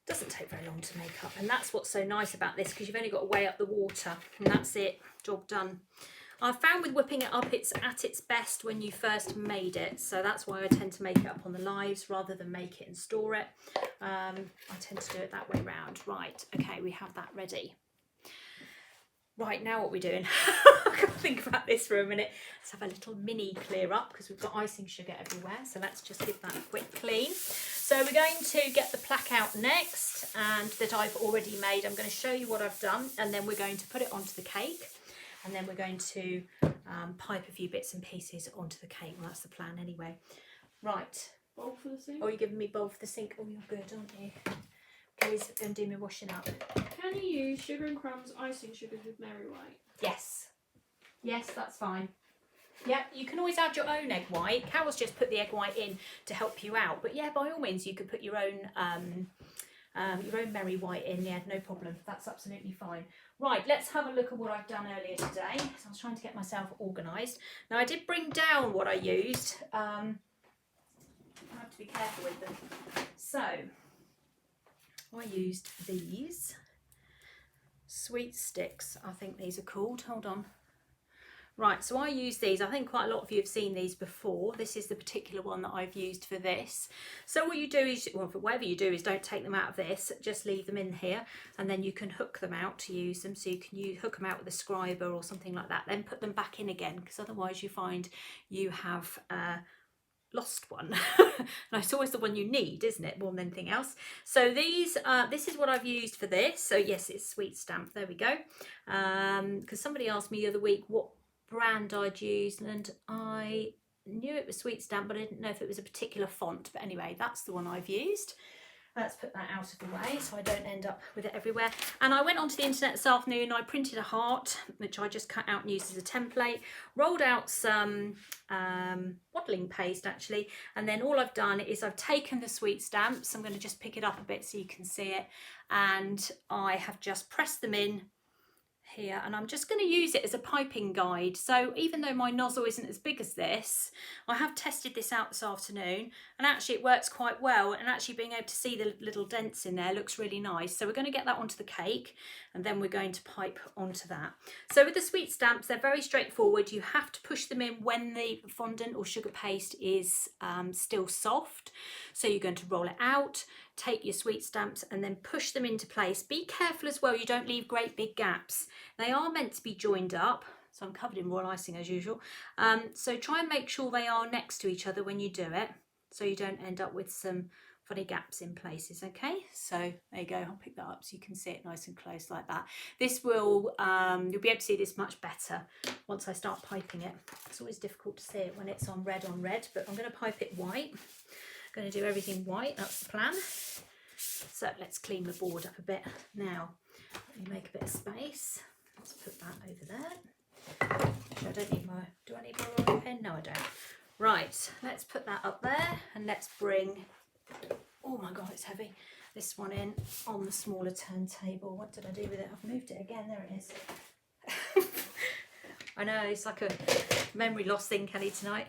Doesn't take very long to make up, and that's what's so nice about this, because you've only got to weigh up the water, and that's it, job done. I've found with whipping it up, it's at its best when you first made it, so that's why I tend to make it up on the lives rather than make it and store it. I tend to do it that way round. Right, okay, we have that ready. Right, now what we're doing, I can think about this for a minute. Let's have a little mini clear up because we've got icing sugar everywhere. So let's just give that a quick clean. So we're going to get the plaque out next, and that I've already made. I'm going to show you what I've done, and then we're going to put it onto the cake, and then we're going to pipe a few bits and pieces onto the cake. Well, that's the plan anyway. Right. Bowl for the sink? Oh, you're giving me bowl for the sink. Oh, you're good, aren't you? Kelly's going to do me washing up. Can you use sugar and crumbs icing sugars with Mary White? Yes. Yes, that's fine. Yeah, you can always add your own egg white. Carol's just put the egg white in to help you out. But yeah, by all means, you could put your own Mary White in. Yeah, no problem. That's absolutely fine. Right, let's have a look at what I've done earlier today. So I was trying to get myself organised. Now, I did bring down what I used. I have to be careful with them. So I used these sweet sticks, I think these are called. Hold on. Right, so I use these. I think quite a lot of you have seen these before. This is the particular one that I've used for this. So what you do is, well, for whatever you do, is don't take them out of this, just leave them in here, and then you can hook them out to use them. So you can hook them out with a scriber or something like that, then put them back in again, because otherwise you find you have lost one. And it's always the one you need, isn't it, more than anything else. So these this is what I've used for this. So yes, it's sweet stamp. There we go. Because somebody asked me the other week what brand I'd used, and I knew it was sweet stamp, but I didn't know if it was a particular font. But anyway, that's the one I've used. Let's put that out of the way so I don't end up with it everywhere. And I went onto the internet this afternoon. I printed a heart, which I just cut out and used as a template, rolled out some waddling paste actually, and then all I've done is I've taken the sweet stamps. I'm going to just pick it up a bit so you can see it, and I have just pressed them in here, and I'm just going to use it as a piping guide. So even though my nozzle isn't as big as this, I have tested this out this afternoon, and actually it works quite well, and actually being able to see the little dents in there looks really nice. So we're going to get that onto the cake, and then we're going to pipe onto that. So with the sweet stamps, they're very straightforward. You have to push them in when the fondant or sugar paste is still soft. So you're going to roll it out, take your sweet stamps, and then push them into place. Be careful as well, you don't leave great big gaps. They are meant to be joined up, so I'm covered in royal icing as usual. So try and make sure they are next to each other when you do it, so you don't end up with some funny gaps in places. Okay, so there you go. I'll pick that up so you can see it nice and close like that. This will, you'll be able to see this much better once I start piping it. It's always difficult to see it when it's on red, but I'm going to pipe it white. I'm going to do everything white, that's the plan. So let's clean the board up a bit. Now, let me make a bit of space. Let's put that over there. Actually, I don't need my, do I need my rolling pin? No, I don't. Right, let's put that up there, and let's bring, oh my God, it's heavy, this one in on the smaller turntable. What did I do with it? I've moved it again, there it is. I know, it's like a memory loss thing, Kelly, tonight.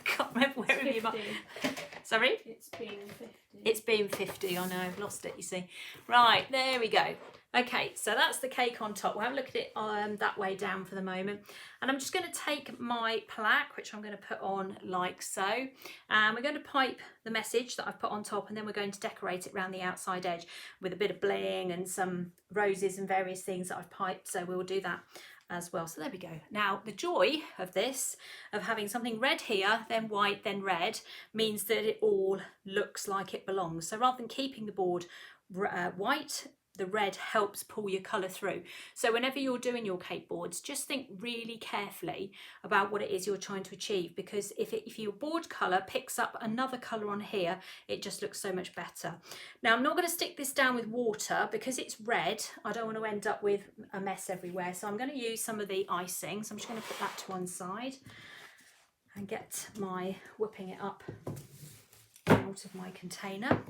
Can't remember where It's you might. 50. Sorry? It's been 50. It's been 50. I know, I've lost it, you see. Right, there we go. Okay, so that's the cake on top. We'll have a look at it that way down for the moment. And I'm just going to take my plaque, which I'm going to put on like so. And we're going to pipe the message that I've put on top, and then we're going to decorate it around the outside edge with a bit of bling and some roses and various things that I've piped. So we'll do that as well. So there we go. Now the joy of this, of having something red here, then white, then red, means that it all looks like it belongs. So rather than keeping the board white, the red helps pull your colour through. So whenever you're doing your cake boards, just think really carefully about what it is you're trying to achieve, because if your board colour picks up another colour on here, it just looks so much better. Now I'm not going to stick this down with water because it's red. I don't want to end up with a mess everywhere, so I'm going to use some of the icing. So I'm just going to put that to one side and get my whipping it up out of my container.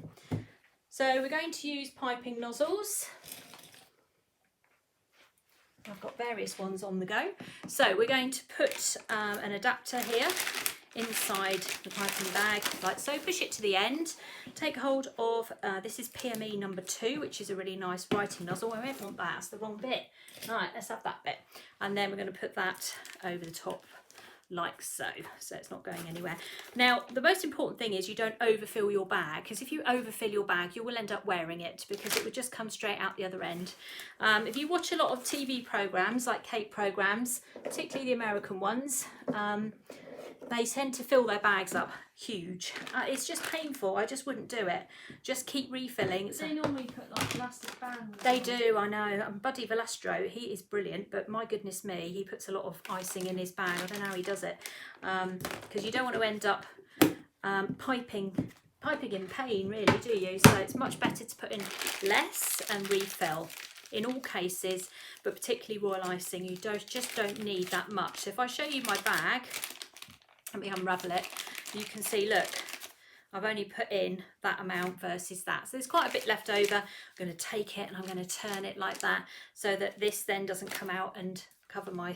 So we're going to use piping nozzles. I've got various ones on the go. So we're going to put an adapter here inside the piping bag, like so. Push it to the end. Take hold of, this is PME number 2, which is a really nice writing nozzle. I don't want that, that's the wrong bit. Right, let's have that bit. And then we're going to put that over the top like so it's not going anywhere. Now the most important thing is you don't overfill your bag, because if you overfill your bag you will end up wearing it, because it would just come straight out the other end. If you watch a lot of TV programs, like cake programs, particularly the American ones, they tend to fill their bags up huge. It's just painful. I just wouldn't do it. Just keep refilling. They normally put like elastic bands. They do, I know. Buddy Velastro, he is brilliant, but my goodness me, he puts a lot of icing in his bag. I don't know how he does it, because you don't want to end up piping in pain, really, do you? So it's much better to put in less and refill in all cases, but particularly royal icing, you just don't need that much. So if I show you my bag, let me unravel it, you can see, look, I've only put in that amount versus that. So there's quite a bit left over. I'm going to take it and I'm going to turn it like that so that this then doesn't come out and cover my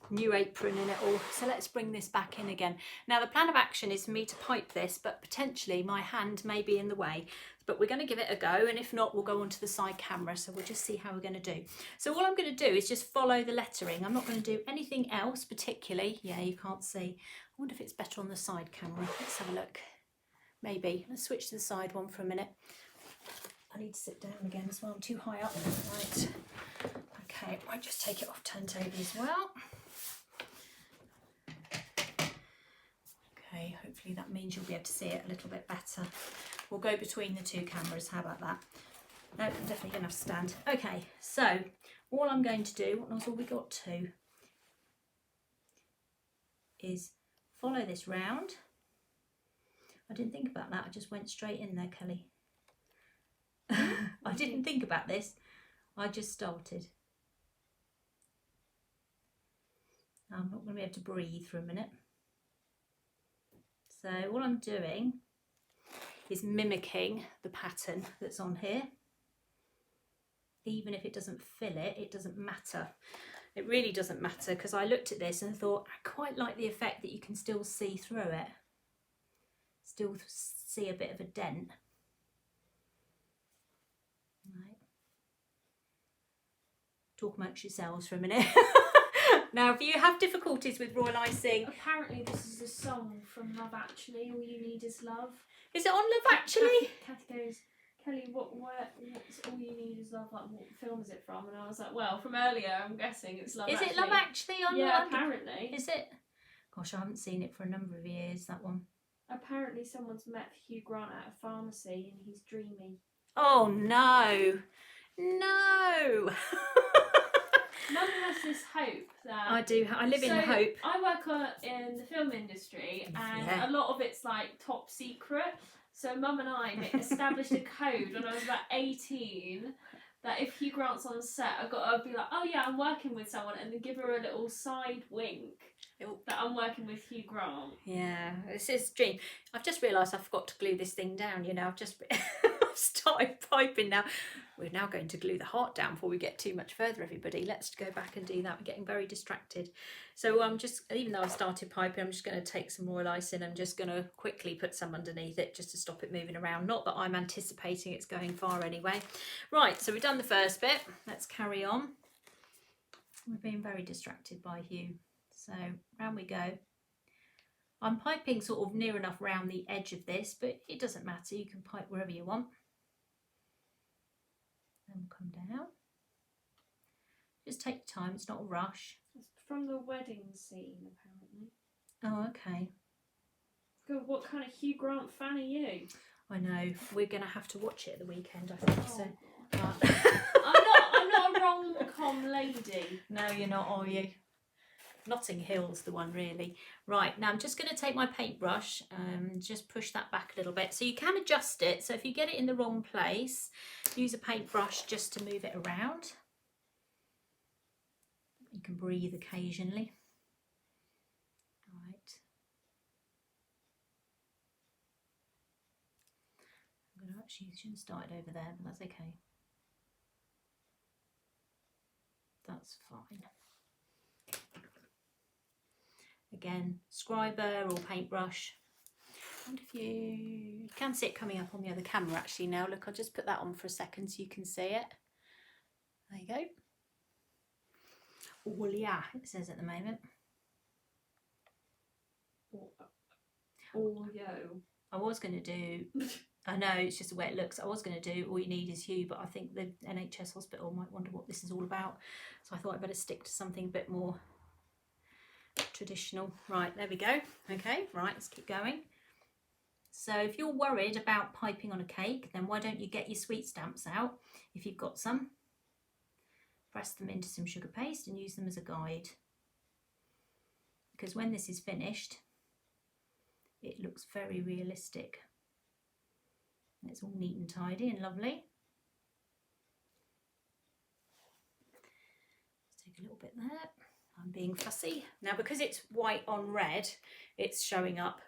new apron in it all. So let's bring this back in again. Now the plan of action is for me to pipe this, but potentially my hand may be in the way. But we're going to give it a go, and if not, we'll go onto the side camera, so we'll just see how we're going to do. So all I'm going to do is just follow the lettering. I'm not going to do anything else particularly. Yeah, you can't see. I wonder if it's better on the side camera. Let's have a look. Maybe. Let's switch to the side one for a minute. I need to sit down again as well. I'm too high up. Right. Okay, I'll just take it off turntable as well. Okay, hopefully that means you'll be able to see it a little bit better. We'll go between the two cameras. How about that? No, I'm definitely going to have to stand. Okay, so all I'm going to do, what nozzle we got to, is follow this round. I didn't think about that. I just went straight in there, Kelly. I didn't think about this. I just started. I'm not going to be able to breathe for a minute. So all I'm doing is mimicking the pattern that's on here. Even if it doesn't fill it, it doesn't matter. It really doesn't matter, because I looked at this and thought I quite like the effect that you can still see through it. Still see a bit of a dent. Right. Talk amongst yourselves for a minute. Now, if you have difficulties with royal icing... Apparently this is a song from Love Actually, All You Need Is Love. Is it on Love Actually? Kathy goes, Kelly, what's All You Need Is Love? Like, what film is it from? And I was like, well, from earlier, I'm guessing it's Love Actually. Is it Love Actually on? Yeah, apparently. Is it? Gosh, I haven't seen it for a number of years, that one. Apparently someone's met Hugh Grant at a pharmacy and he's dreamy. Oh, no. No. Mum has this hope that... I do. I live in hope. I work in the film industry, and a lot of it's like top secret. So Mum and I established a code when I was about 18 that if Hugh Grant's on set, I'd be like, oh yeah, I'm working with someone, and then give her a little side wink that I'm working with Hugh Grant. Yeah, it's his dream. I've just realised I forgot to glue this thing down, you know. I've just I've started piping now. We're now going to glue the heart down before we get too much further, everybody. Let's go back and do that. We're getting very distracted. So I'm just, even though I've started piping, I'm just going to take some royal icing and just going to quickly put some underneath it just to stop it moving around. Not that I'm anticipating it's going far anyway. Right, so we've done the first bit. Let's carry on. We're being very distracted by Hugh. So round we go. I'm piping sort of near enough round the edge of this, but it doesn't matter. You can pipe wherever you want. Then we'll come down. Just take your time. It's not a rush. It's from the wedding scene, apparently. Oh, okay. God, what kind of Hugh Grant fan are you? I know. We're going to have to watch it at the weekend, I think. So. I'm not a rom-com lady. No, you're not, are you? Notting Hill's the one, really. Right, now I'm just going to take my paintbrush and just push that back a little bit. So you can adjust it. So if you get it in the wrong place, use a paintbrush just to move it around. You can breathe occasionally. Right. I'm going to actually, shouldn't start it over there, but that's okay. That's fine. Again, scriber or paintbrush. And if you can see it coming up on the other camera actually now. Look, I'll just put that on for a second so you can see it. There you go. Oh yeah, it says at the moment. Oh yo. I was going to do, I know it's just the way it looks. I was going to do All You Need Is You, but I think the NHS hospital might wonder what this is all about. So I thought I'd better stick to something a bit more traditional. Right, there we go. Okay, right, let's keep going. So if you're worried about piping on a cake, then why don't you get your sweet stamps out if you've got some. Press them into some sugar paste and use them as a guide. Because when this is finished, it looks very realistic. It's all neat and tidy and lovely. Let's take a little bit there. I'm being fussy. Now because it's white on red, it's showing up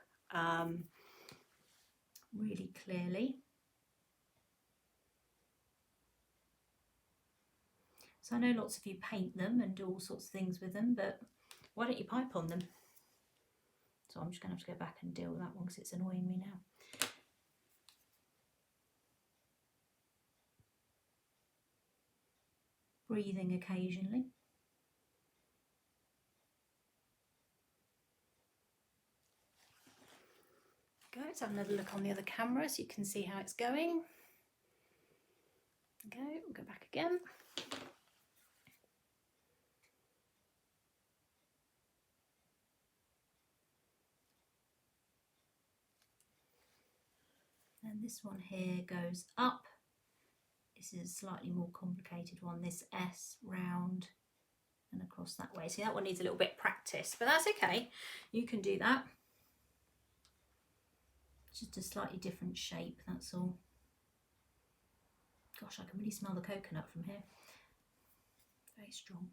really clearly. So I know lots of you paint them and do all sorts of things with them, but why don't you pipe on them? So I'm just going to have to go back and deal with that one because it's annoying me now. Breathing occasionally. Go, let's have another look on the other camera so you can see how it's going. Go, we'll go back again. And this one here goes up. This is a slightly more complicated one, this S round and across that way. See, that one needs a little bit of practice, but that's okay. You can do that. It's just a slightly different shape, that's all. Gosh, I can really smell the coconut from here. Very strong.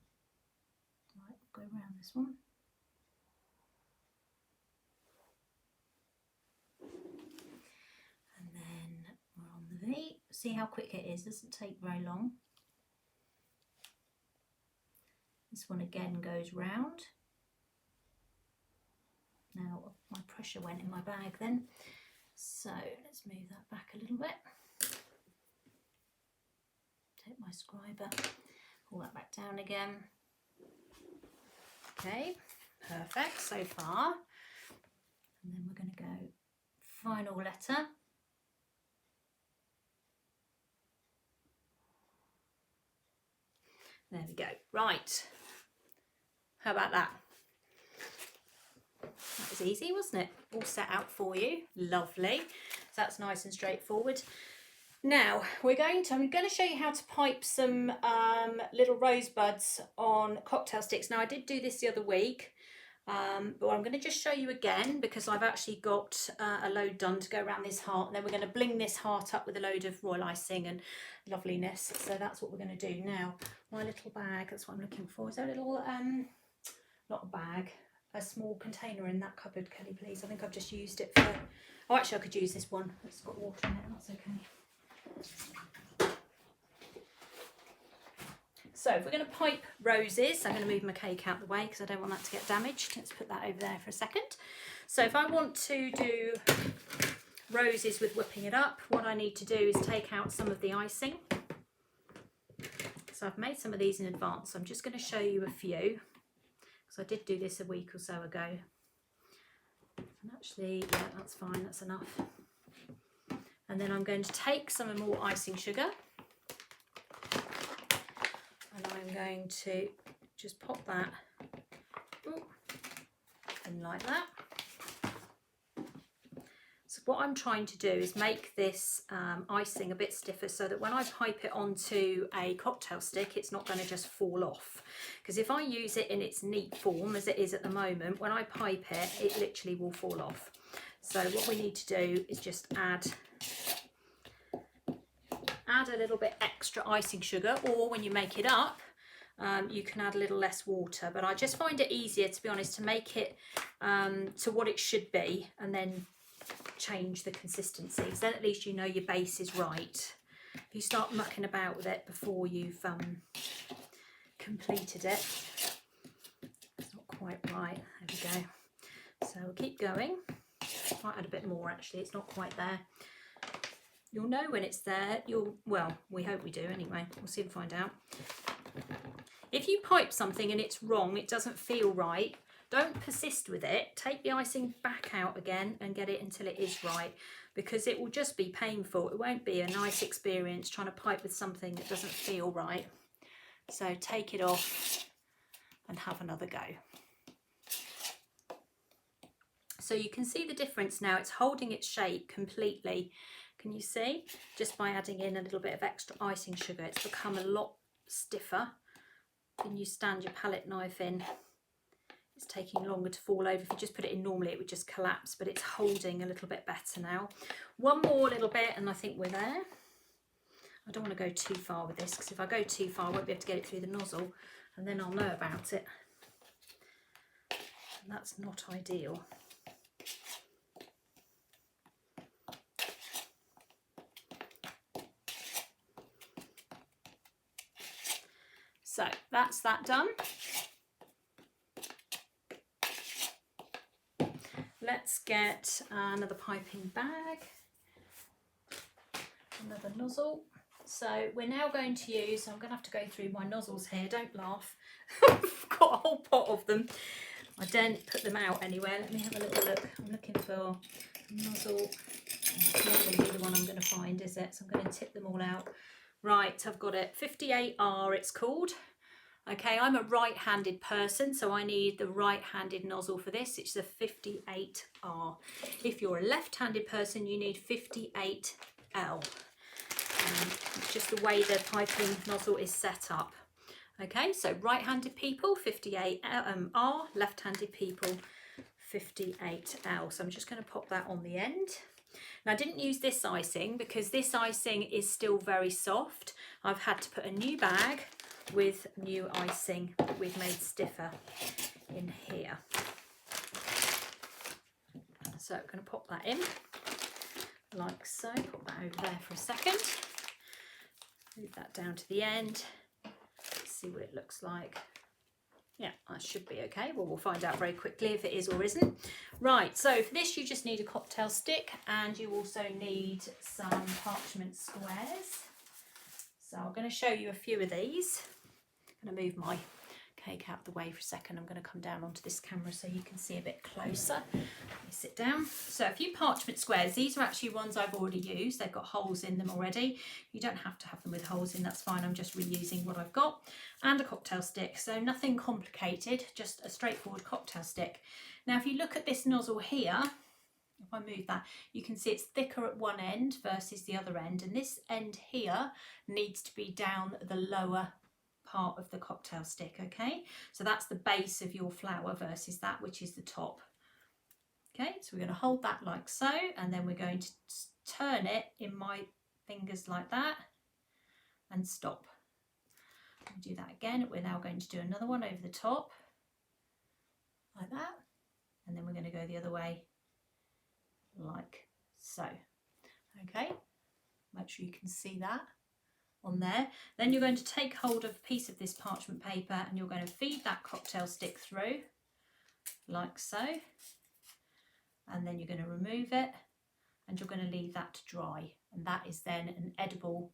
Right, we'll go around this one. And then we're on the V. See how quick it is, doesn't take very long. This one again goes round. Now my pressure went in my bag then, so let's move that back a little bit. Take my scriber, pull that back down again. Okay, perfect so far. And then we're going to go final letter. There we go. Right. How about that? That was easy, wasn't it? All set out for you. Lovely. So that's nice and straightforward. Now I'm going to show you how to pipe some little rosebuds on cocktail sticks. Now I did do this the other week, but I'm going to just show you again because I've actually got a load done to go around this heart, and then we're going to bling this heart up with a load of royal icing and loveliness. So that's what we're going to do now. My little bag, that's what I'm looking for. Is there a little, not a bag, a small container in that cupboard, Kelly, please? I think I've just used it for, oh actually I could use this one. It's got water in it, that's okay. So if we're going to pipe roses, I'm going to move my cake out the way because I don't want that to get damaged. Let's put that over there for a second. So if I want to do roses with whipping it up, what I need to do is take out some of the icing. So I've made some of these in advance. So I'm just going to show you a few because I did do this a week or so ago. And actually, yeah, that's fine, that's enough. And then I'm going to take some more icing sugar. And I'm going to just pop that in like that. So what I'm trying to do is make this icing a bit stiffer so that when I pipe it onto a cocktail stick, it's not going to just fall off. Because if I use it in its neat form, as it is at the moment, when I pipe it, it literally will fall off. So what we need to do is just add a little bit extra icing sugar, or when you make it up, you can add a little less water, but I just find it easier, to be honest, to make it to what it should be and then change the consistency, because then at least you know your base is right. If you start mucking about with it before you've completed it, it's not quite right. There we go. So we'll keep going. Might add a bit more actually, it's not quite there. You'll know when it's there. Well, we hope we do anyway. We'll soon find out. If you pipe something and it's wrong, it doesn't feel right, don't persist with it. Take the icing back out again and get it until it is right, because it will just be painful. It won't be a nice experience trying to pipe with something that doesn't feel right. So take it off and have another go. So you can see the difference now. It's holding its shape completely. Can you see? Just by adding in a little bit of extra icing sugar, it's become a lot stiffer. When you stand your palette knife in, it's taking longer to fall over. If you just put it in normally, it would just collapse, but it's holding a little bit better now. One more little bit and I think we're there. I don't want to go too far with this, because if I go too far, I won't be able to get it through the nozzle and then I'll know about it. And that's not ideal. So that's that done. Let's get another piping bag, another nozzle. So we're now going to use, I'm going to have to go through my nozzles here, don't laugh. I've got a whole pot of them. I didn't put them out anywhere. Let me have a little look. I'm looking for a nozzle. It's not going to be the one I'm going to find, is it? So I'm going to tip them all out. Right, I've got it. 58R it's called. Okay, I'm a right-handed person, so I need the right-handed nozzle for this. It's the 58R. If you're a left-handed person, you need 58L. It's just the way the piping nozzle is set up. Okay, so right-handed people, 58R, left-handed people, 58L. So I'm just going to pop that on the end. Now I didn't use this icing because this icing is still very soft. I've had to put a new bag with new icing that we've made stiffer in here. So I'm going to pop that in like so. Put that over there for a second. Move that down to the end. See what it looks like. Yeah, that should be okay. Well, we'll find out very quickly if it is or isn't. Right, so for this you just need a cocktail stick, and you also need some parchment squares. So I'm going to show you a few of these. I'm going to move my cake out of the way for a second. I'm going to come down onto this camera so you can see a bit closer. Let me sit down. So a few parchment squares. These are actually ones I've already used. They've got holes in them already. You don't have to have them with holes in, that's fine. I'm just reusing what I've got. And a cocktail stick. So nothing complicated, just a straightforward cocktail stick. Now if you look at this nozzle here, if I move that, you can see it's thicker at one end versus the other end. And this end here needs to be down the lower part of the cocktail stick, okay? So that's the base of your flower versus that which is the top. Okay, so we're going to hold that like so, and then we're going to turn it in my fingers like that and stop. We'll do that again. We're now going to do another one over the top like that, and then we're going to go the other way like so. Okay, Make sure you can see that on there. Then you're going to take hold of a piece of this parchment paper and you're going to feed that cocktail stick through like so, and then you're going to remove it and you're going to leave that to dry, and that is then an edible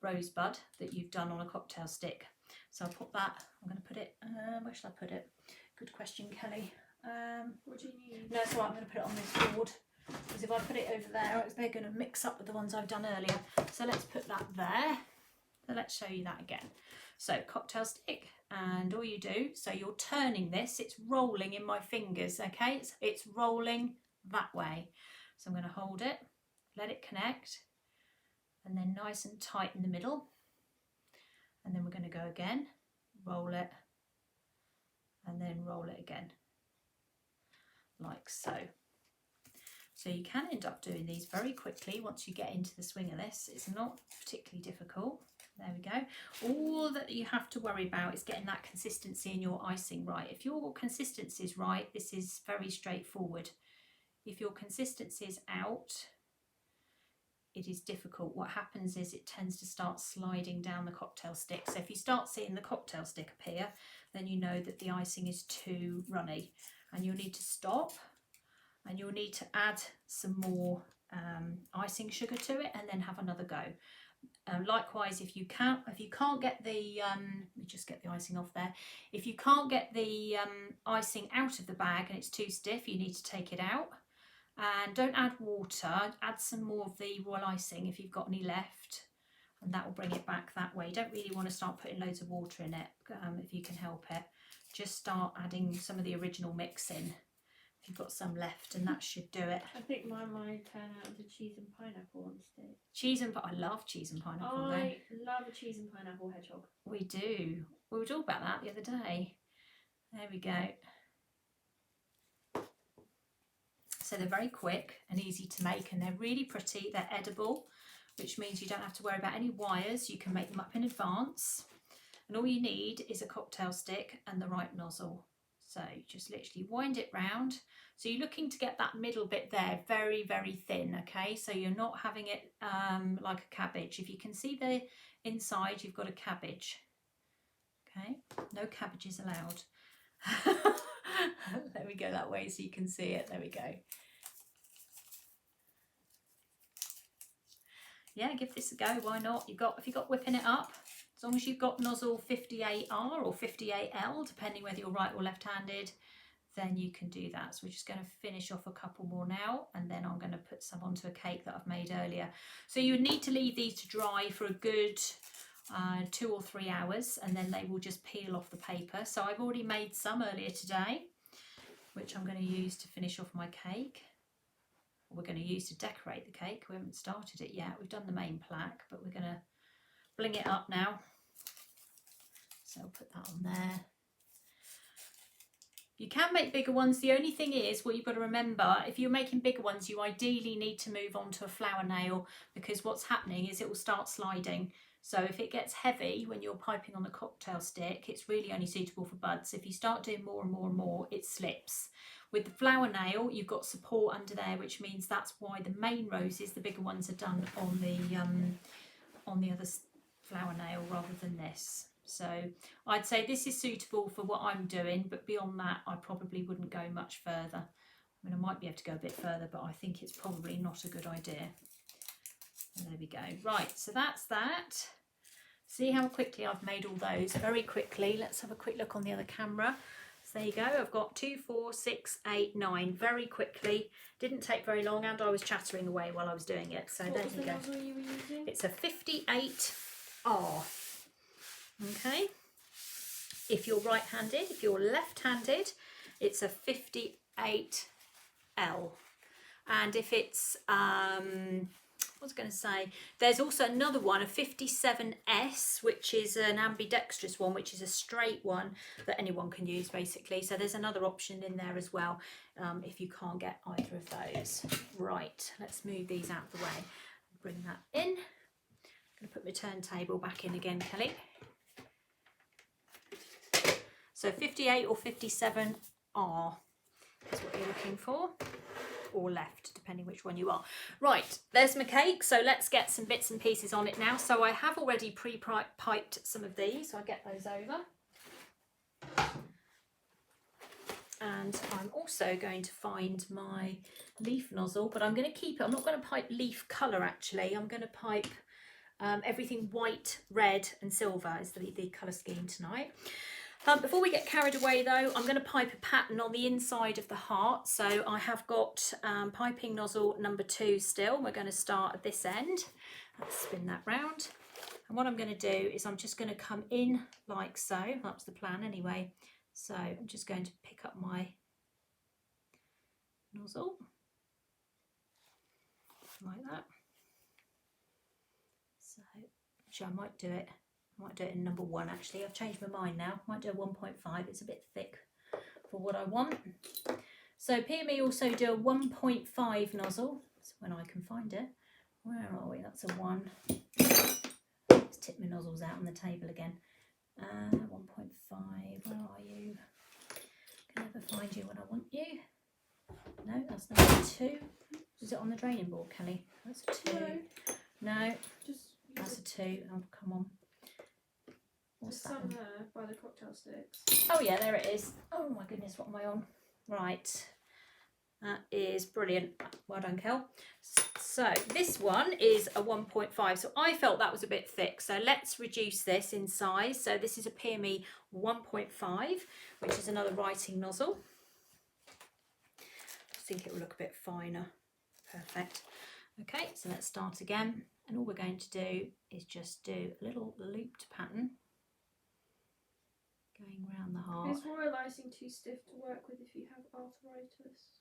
rosebud that you've done on a cocktail stick. So I'll put that, I'm going to put it, where should I put it? Good question, Kelly. What do you need? No, it's all right, I'm going to put it on this board, because if I put it over there, they're going to mix up with the ones I've done earlier. So let's put that there. So let's show you that again. So cocktail stick, and all you do, so you're turning this, it's rolling in my fingers, okay? It's rolling that way. So I'm going to hold it, let it connect, and then nice and tight in the middle. And then we're going to go again, roll it, and then roll it again, like so. So you can end up doing these very quickly once you get into the swing of this. It's not particularly difficult. There we go. All that you have to worry about is getting that consistency in your icing right. If your consistency is right, this is very straightforward. If your consistency is out, it is difficult. What happens is it tends to start sliding down the cocktail stick. So if you start seeing the cocktail stick appear, then you know that the icing is too runny, and you'll need to stop, and you'll need to add some more icing sugar to it, and then have another go. Likewise, if you can't get the let me just get the icing off there. If you can't get the icing out of the bag and it's too stiff, you need to take it out. And don't add water, add some more of the royal icing if you've got any left, and that will bring it back that way. You don't really want to start putting loads of water in it if you can help it. Just start adding some of the original mix in if you've got some left, and that should do it. I think mine might turn out into cheese and pineapple on stick. I love cheese and pineapple. I love a cheese and pineapple hedgehog. We do. We were talking about that the other day. There we go. So they're very quick and easy to make, and they're really pretty. They're edible, which means you don't have to worry about any wires. You can make them up in advance, and all you need is a cocktail stick and the right nozzle. So you just literally wind it round. So you're looking to get that middle bit there very, very thin, okay? So you're not having it like a cabbage. If you can see the inside, you've got a cabbage, okay? No cabbages allowed. Let me go that way so you can see it. There we go. Yeah, give this a go. Why not? If you've got whipping it up, as long as you've got nozzle 58R or 58L, depending whether you're right or left-handed, then you can do that. So we're just going to finish off a couple more now, and then I'm going to put some onto a cake that I've made earlier. So you would need to leave these to dry for a good 2 or 3 hours, and then they will just peel off the paper. So I've already made some earlier today, which I'm going to use to finish off my cake. We're going to use to decorate the cake. We haven't started it yet. We've done the main plaque, but we're going to bling it up now. So I'll put that on there. You can make bigger ones. The only thing is, what you've got to remember, if you're making bigger ones, you ideally need to move on to a flower nail, because what's happening is it will start sliding. So if it gets heavy when you're piping on the cocktail stick, it's really only suitable for buds. If you start doing more and more and more, it slips. With the flower nail, you've got support under there, which means that's why the main roses, the bigger ones, are done on the other flower nail rather than this. So I'd say this is suitable for what I'm doing, but beyond that, I probably wouldn't go much further. I mean, I might be able to go a bit further, but I think it's probably not a good idea. And there we go. Right, so that's that. See how quickly I've made all those? Very quickly. Let's have a quick look on the other camera. So there you go. I've got 2, 4, 6, 8, 9. Very quickly. Didn't take very long, and I was chattering away while I was doing it. So there you go. What was the nozzle you were using? It's a 58R. Okay. If you're right-handed, if you're left-handed, it's a 58L. And if it's what was I going to say? There's also another one, a 57S, which is an ambidextrous one, which is a straight one that anyone can use, basically. So there's another option in there as well, if you can't get either of those. Right, let's move these out of the way. Bring that in. I'm going to put my turntable back in again, Kelly. So 58 or 57R is what you're looking for. or left, depending which one you are. Right, there's my cake. So let's get some bits and pieces on it now. So I have already pre-piped some of these, so I get those over. And I'm also going to find my leaf nozzle, but I'm going to keep it. I'm not going to pipe leaf colour actually. I'm going to pipe everything white, red and silver is the colour scheme tonight. Before we get carried away though, I'm going to pipe a pattern on the inside of the heart. So I have got piping nozzle number 2 still. We're going to start at this end. Let's spin that round. And what I'm going to do is I'm just going to come in like so. That was the plan anyway. So I'm just going to pick up my nozzle like that. So actually I might do it in number 1 actually. I've changed my mind now. Might do a 1.5. It's a bit thick for what I want. So PME also do a 1.5 nozzle. So when I can find it. Where are we? That's a 1. Let's tip my nozzles out on the table again. 1.5. Where are you? Can never find you when I want you. No, that's number 2. Is it on the draining board, Kelly? That's a 2. No, that's a 2. Oh, come on. What's that? Some by the cocktail sticks. Oh yeah, there it is. Oh my goodness, what am I on? Right. That is brilliant. Well done, Kel. So this one is a 1.5. So I felt that was a bit thick. So let's reduce this in size. So this is a PME 1.5, which is another writing nozzle. I think it will look a bit finer. Perfect. Okay, so let's start again. And all we're going to do is just do a little looped pattern going around the heart. Is royal icing too stiff to work with if you have arthritis?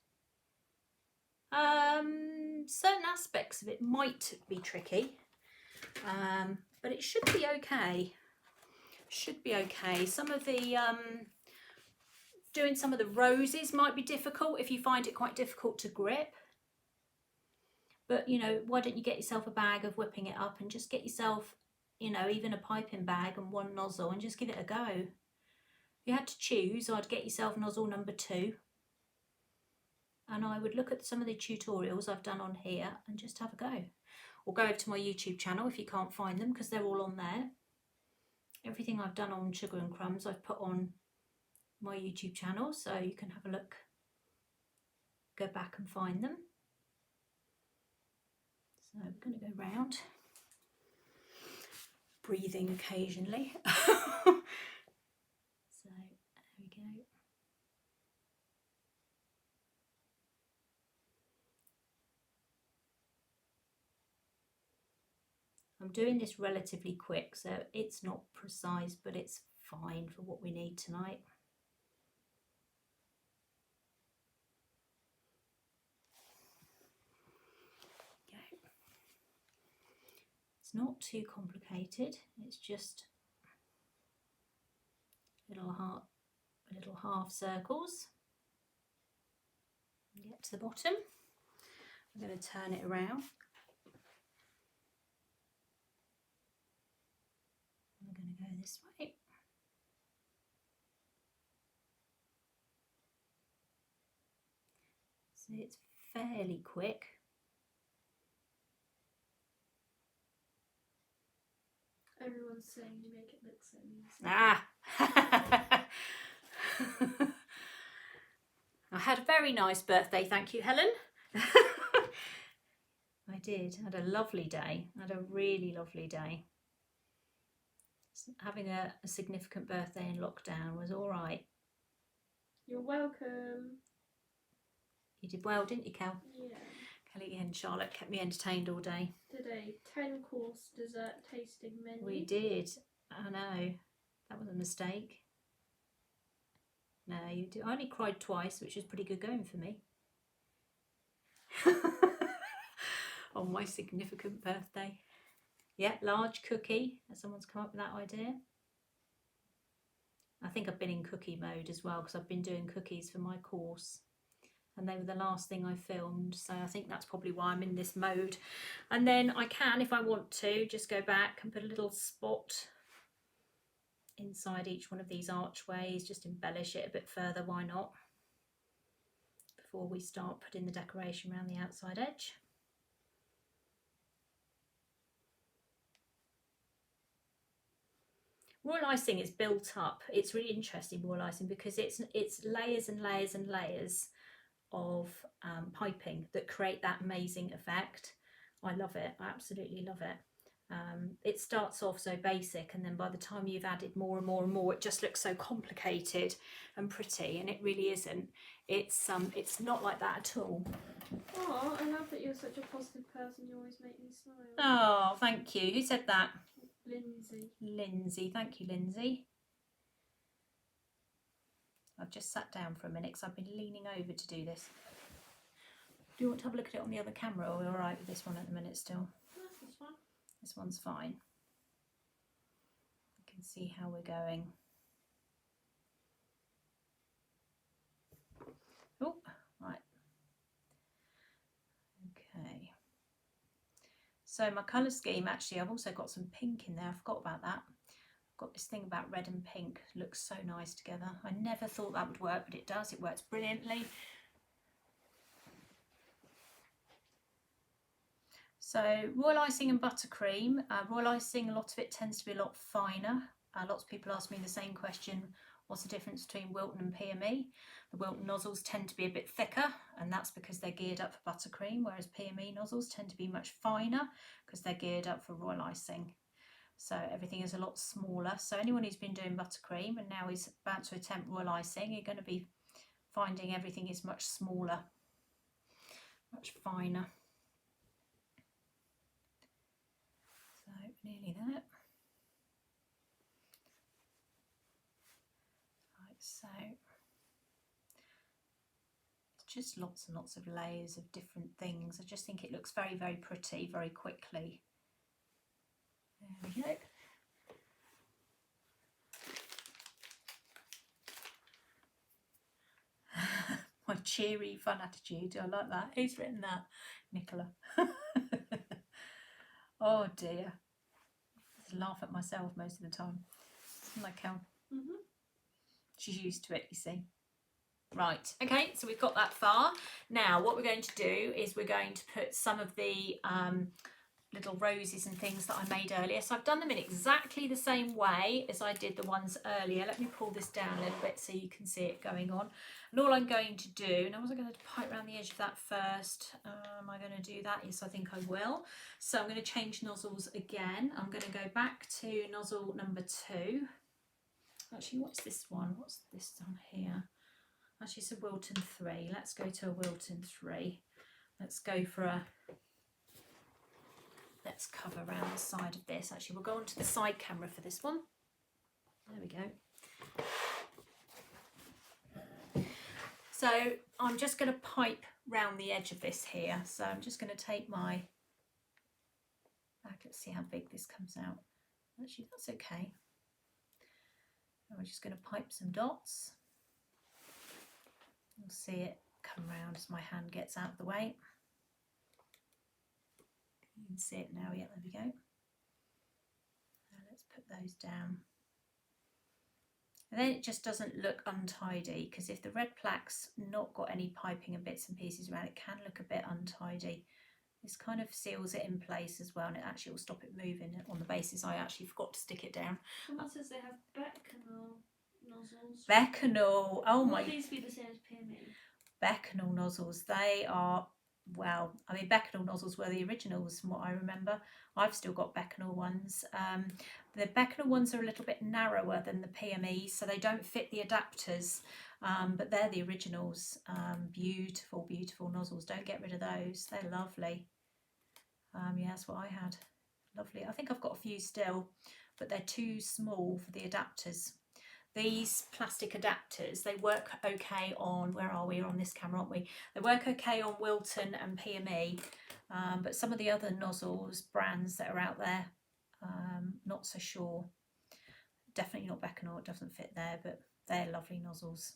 Certain aspects of it might be tricky, but it should be okay. Should be okay. Some of the doing some of the roses might be difficult if you find it quite difficult to grip. But you know, why don't you get yourself a bag of whipping it up and just get yourself, you know, even a piping bag and 1 nozzle and just give it a go. If you had to choose, I'd get yourself nozzle number 2. And I would look at some of the tutorials I've done on here and just have a go. Or go over to my YouTube channel if you can't find them, because they're all on there. Everything I've done on sugar and crumbs I've put on my YouTube channel, so you can have a look, go back and find them. So we're going to go round, breathing occasionally. So there we go. I'm doing this relatively quick, so it's not precise, but it's fine for what we need tonight. Okay. It's not too complicated. It's just little half circles. Get to the bottom. I'm going to turn it around. I'm going to go this way. So it's fairly quick. Everyone's saying you make it look so easy. Ah! I had a very nice birthday, thank you, Helen. I did. I had a lovely day. I had a really lovely day. Having a significant birthday in lockdown was all right. You're welcome. You did well, didn't you, Cal? Yeah. Kelly and Charlotte kept me entertained all day. Did a 10-course dessert tasting menu. We did. I know. That was a mistake. No, you did. I only cried twice, which was pretty good going for me. On my significant birthday. Yeah, large cookie. Someone's come up with that idea. I think I've been in cookie mode as well, because I've been doing cookies for my course. And they were the last thing I filmed, so I think that's probably why I'm in this mode. And then I can, if I want to, just go back and put a little spot inside each one of these archways, just embellish it a bit further, why not? before we start putting the decoration around the outside edge. Royal icing is built up. It's really interesting, royal icing, because it's layers and layers and layers of piping that create that amazing effect. I love it. I absolutely love it. It starts off so basic, and then by the time you've added more and more and more, it just looks so complicated and pretty, and it really isn't. It's not like that at all. Oh, I love that you're such a positive person. You always make me smile. Oh, thank you. Who said that? Lindsay. Lindsay. Thank you, Lindsay. I've just sat down for a minute because I've been leaning over to do this. Do you want to have a look at it on the other camera, or are we all right with this one at the minute still? This one. This one's fine. You can see how we're going. Oh, right. Okay. So my colour scheme, actually, I've also got some pink in there. I forgot about that. I've got this thing about red and pink. Looks so nice together. I never thought that would work, but it does. It works brilliantly. So royal icing and buttercream. Royal icing, a lot of it tends to be a lot finer. Lots of people ask me the same question, what's the difference between Wilton and PME? The Wilton nozzles tend to be a bit thicker, and that's because they're geared up for buttercream, whereas PME nozzles tend to be much finer because they're geared up for royal icing. So everything is a lot smaller. So anyone who's been doing buttercream and now is about to attempt royal icing, you're going to be finding everything is much smaller, much finer. So nearly there. Like so. It's just lots and lots of layers of different things. I just think it looks very, very pretty very quickly. There we go. My cheery, fun attitude. I like that. Who's written that? Nicola. Oh dear. I just laugh at myself most of the time. Like how she's used to it, you see. Right, okay, so we've got that far. Now what we're going to do is we're going to put some of the little roses and things that I made earlier. So I've done them in exactly the same way as I did the ones earlier. Let me pull this down a little bit so you can see it going on. And all I'm going to do, now was I going to pipe around the edge of that first? Am I going to do that? Yes, I think I will. So I'm going to change nozzles again. I'm going to go back to nozzle number 2. Actually, what's this one? What's this on here? Actually, it's a Wilton 3. Let's go to a Wilton 3. Let's go for a... Let's cover around the side of this. Actually, we'll go onto the side camera for this one. There we go. So I'm just going to pipe round the edge of this here. So I'm just going to take my... Let's see how big this comes out. Actually, that's okay. I'm just going to pipe some dots. You'll see it come round as my hand gets out of the way. You can see it now, yeah, there we go. Let's put those down. And then it just doesn't look untidy, because if the red plaque's not got any piping and bits and pieces around, it can look a bit untidy. This kind of seals it in place as well, and it actually will stop it moving on the basis I actually forgot to stick it down. Someone says they have Bechamel nozzles. Bechamel, oh my... Will these be the same as PME? Bechamel nozzles, they are... Well, I mean, Bechamel nozzles were the originals from what I remember. I've still got Bechamel ones. The Bechamel ones are a little bit narrower than the PME, so they don't fit the adapters, but they're the originals. Beautiful, beautiful nozzles. Don't get rid of those. They're lovely. Yeah, that's what I had. Lovely. I think I've got a few still, but they're too small for the adapters. These plastic adapters, they work okay on, where are we? We're on this camera, aren't we? They work okay on Wilton and PME, but some of the other nozzles, brands that are out there, not so sure. Definitely not Bechamel, it doesn't fit there, but they're lovely nozzles.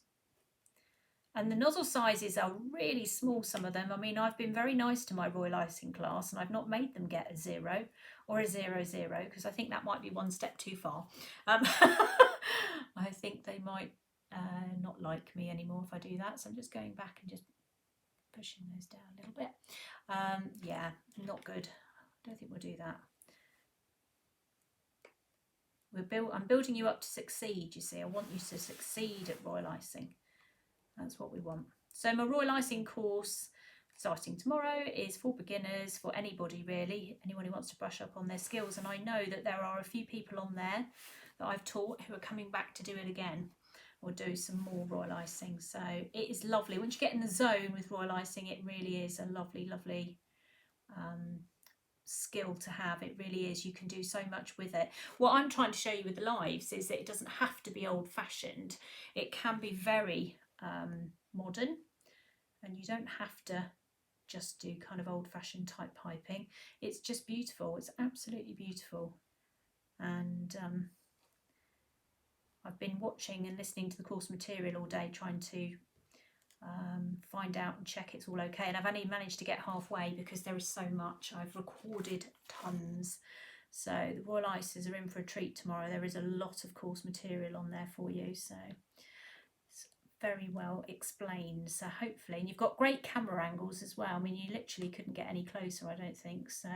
And the nozzle sizes are really small, some of them. I mean, I've been very nice to my royal icing class, and I've not made them get a 0 or a 00, because I think that might be one step too far. I think they might not like me anymore if I do that. So I'm just going back and just pushing those down a little bit. Yeah, not good. I don't think we'll do that. I'm building you up to succeed, you see. I want you to succeed at royal icing. That's what we want. So my royal icing course starting tomorrow is for beginners, for anybody really, anyone who wants to brush up on their skills. And I know that there are a few people on there that I've taught who are coming back to do it again or do some more royal icing. So it is lovely. Once you get in the zone with royal icing, it really is a lovely, lovely skill to have. It really is. You can do so much with it. What I'm trying to show you with the lives is that it doesn't have to be old-fashioned. It can be very modern, and you don't have to just do kind of old-fashioned type piping. It's just beautiful. It's absolutely beautiful. And I've been watching and listening to the course material all day, trying to find out and check it's all okay, and I've only managed to get halfway because there is so much. I've recorded tons, so the royal ices are in for a treat tomorrow. There is a lot of course material on there for you, so it's very well explained. So hopefully, and you've got great camera angles as well. I mean, you literally couldn't get any closer, I don't think. So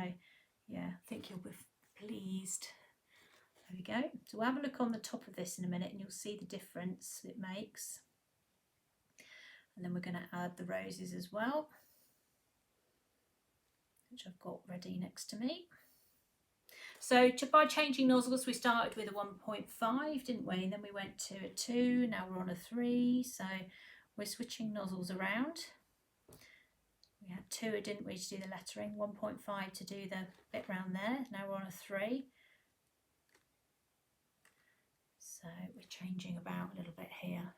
yeah, I think you'll be pleased. There we go. So we'll have a look on the top of this in a minute and you'll see the difference it makes. And then we're going to add the roses as well, which I've got ready next to me. So by changing nozzles, we started with a 1.5, didn't we? And then we went to a 2, now we're on a 3. So we're switching nozzles around. We had 2, didn't we, to do the lettering, 1.5 to do the bit round there. Now we're on a 3. So we're changing about a little bit here.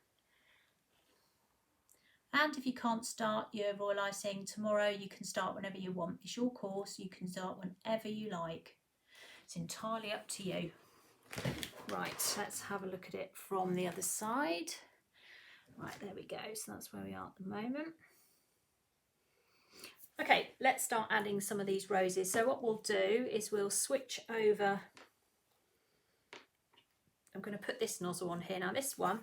And if you can't start your royal icing tomorrow, you can start whenever you want. It's your course, you can start whenever you like. It's entirely up to you. Right, let's have a look at it from the other side. Right, there we go. So that's where we are at the moment. Okay, let's start adding some of these roses. So what we'll do is we'll switch over. I'm going to put this nozzle on here. Now this one,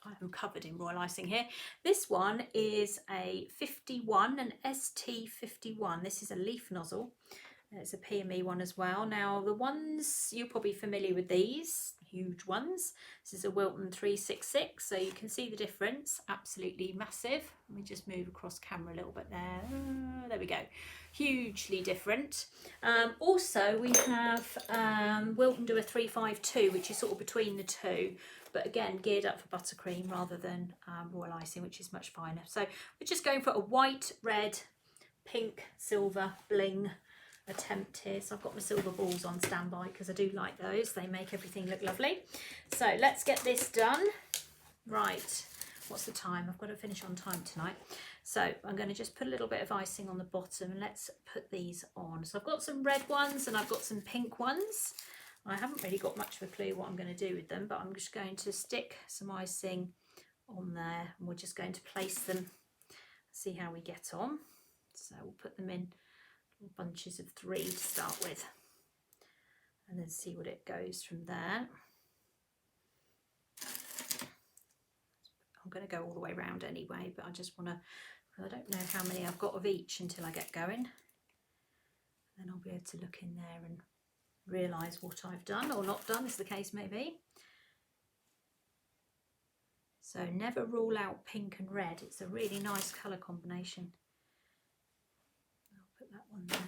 I'm covered in royal icing here. This one is a 51, an ST51. This is a leaf nozzle. It's a PME one as well. Now the ones, you're probably familiar with these, huge ones. This is a Wilton 366, so you can see the difference, absolutely massive. Let me just move across camera a little bit there. There we go, hugely different. Also we have Wilton do a 352, which is sort of between the two, but again geared up for buttercream rather than royal icing, which is much finer. So we're just going for a white, red, pink, silver bling attempt here. So I've got my silver balls on standby because I do like those. They make everything look lovely. So let's get this done. Right, what's the time? I've got to finish on time tonight. So I'm going to just put a little bit of icing on the bottom and let's put these on. So I've got some red ones and I've got some pink ones. I haven't really got much of a clue what I'm going to do with them, but I'm just going to stick some icing on there and we're just going to place them, see how we get on. So we'll put them in bunches of 3 to start with and then see what it goes from there. I'm going to go all the way around anyway, but I just want to, I don't know how many I've got of each until I get going. Then I'll be able to look in there and realise what I've done or not done, as the case may be. So never rule out pink and red. It's a really nice colour combination. I'll put that one there.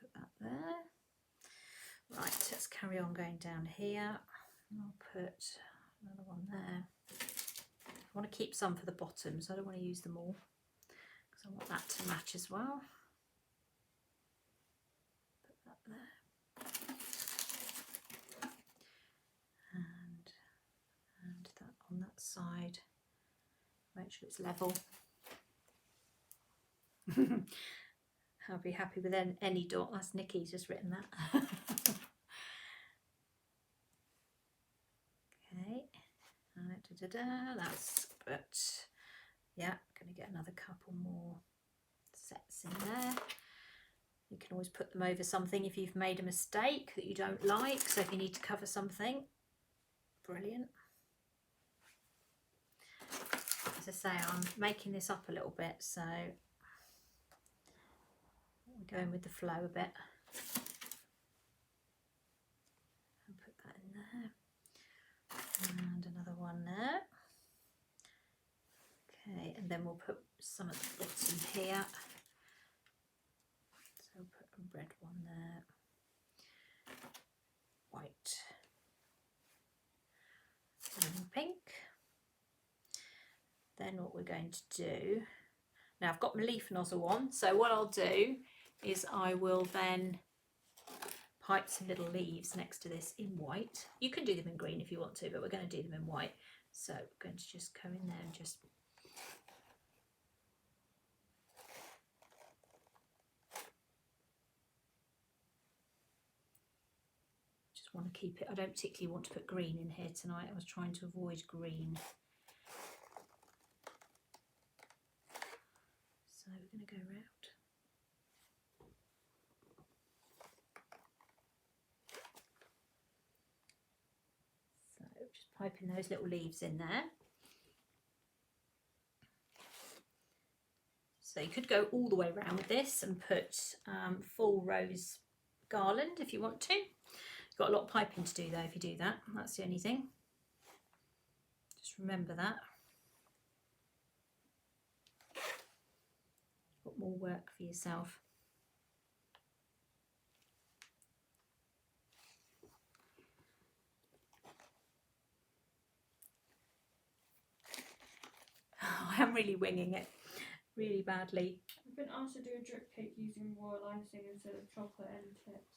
Put that there. Right, let's carry on going down here. I'll put another one there. I want to keep some for the bottom, so I don't want to use them all because I want that to match as well. Put that there. And that on that side. Make sure it's level. I'll be happy with any dot. That's Nikki's just written that. Okay. That's, but yeah, going to get another couple more sets in there. You can always put them over something if you've made a mistake that you don't like. So if you need to cover something, brilliant. As I say, I'm making this up a little bit, so we're going with the flow a bit. I'll put that in there. And another one there. Okay, and then we'll put some at the bottom here. So we'll put a red one there. White. And pink. Then what we're going to do, now I've got my leaf nozzle on, so what I'll do is I will then pipe some little leaves next to this in white. You can do them in green if you want to, but we're going to do them in white. So we're going to just go in there and just want to keep it. I don't particularly want to put green in here tonight. I was trying to avoid green. So we're going to go round. So just piping those little leaves in there. So you could go all the way around with this and put full rose garland if you want to. You've got a lot of piping to do though if you do that. That's the only thing. Just remember that. Got more work for yourself. Oh, I am really winging it, really badly. I've been asked to do a drip cake using royal icing instead of chocolate end tips.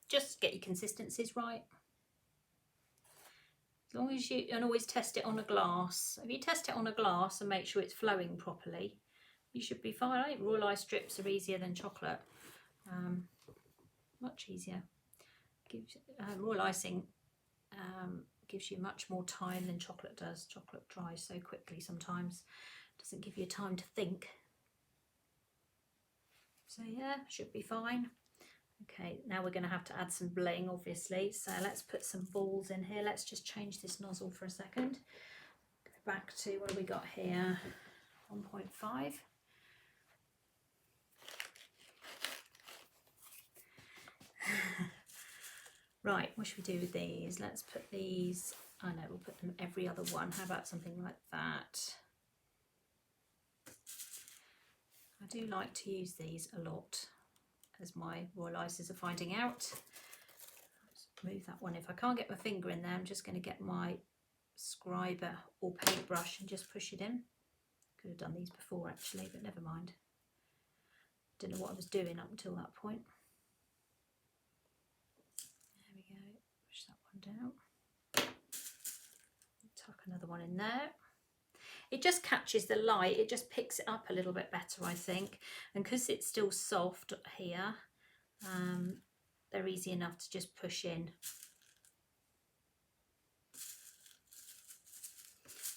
Just get your consistencies right. As long as you, and always test it on a glass. If you test it on a glass and make sure it's flowing properly, you should be fine. I think royal ice strips are easier than chocolate. Much easier. Royal icing gives you much more time than chocolate does. Chocolate dries so quickly sometimes. Doesn't give you time to think. So yeah, should be fine. Okay, now we're going to have to add some bling, obviously. So let's put some balls in here. Let's just change this nozzle for a second. Go back to, what have we got here? 1.5. Right, what should we do with these? Let's put these, I know, we'll put them every other one. How about something like that? I do like to use these a lot, as my royal ices are finding out. Just move that one. If I can't get my finger in there, I'm just going to get my scriber or paintbrush and just push it in. Could have done these before actually, but never mind. Didn't know what I was doing up until that point. There we go. Push that one down. Tuck another one in there. It just catches the light, it just picks it up a little bit better, I think. And because it's still soft here, they're easy enough to just push in.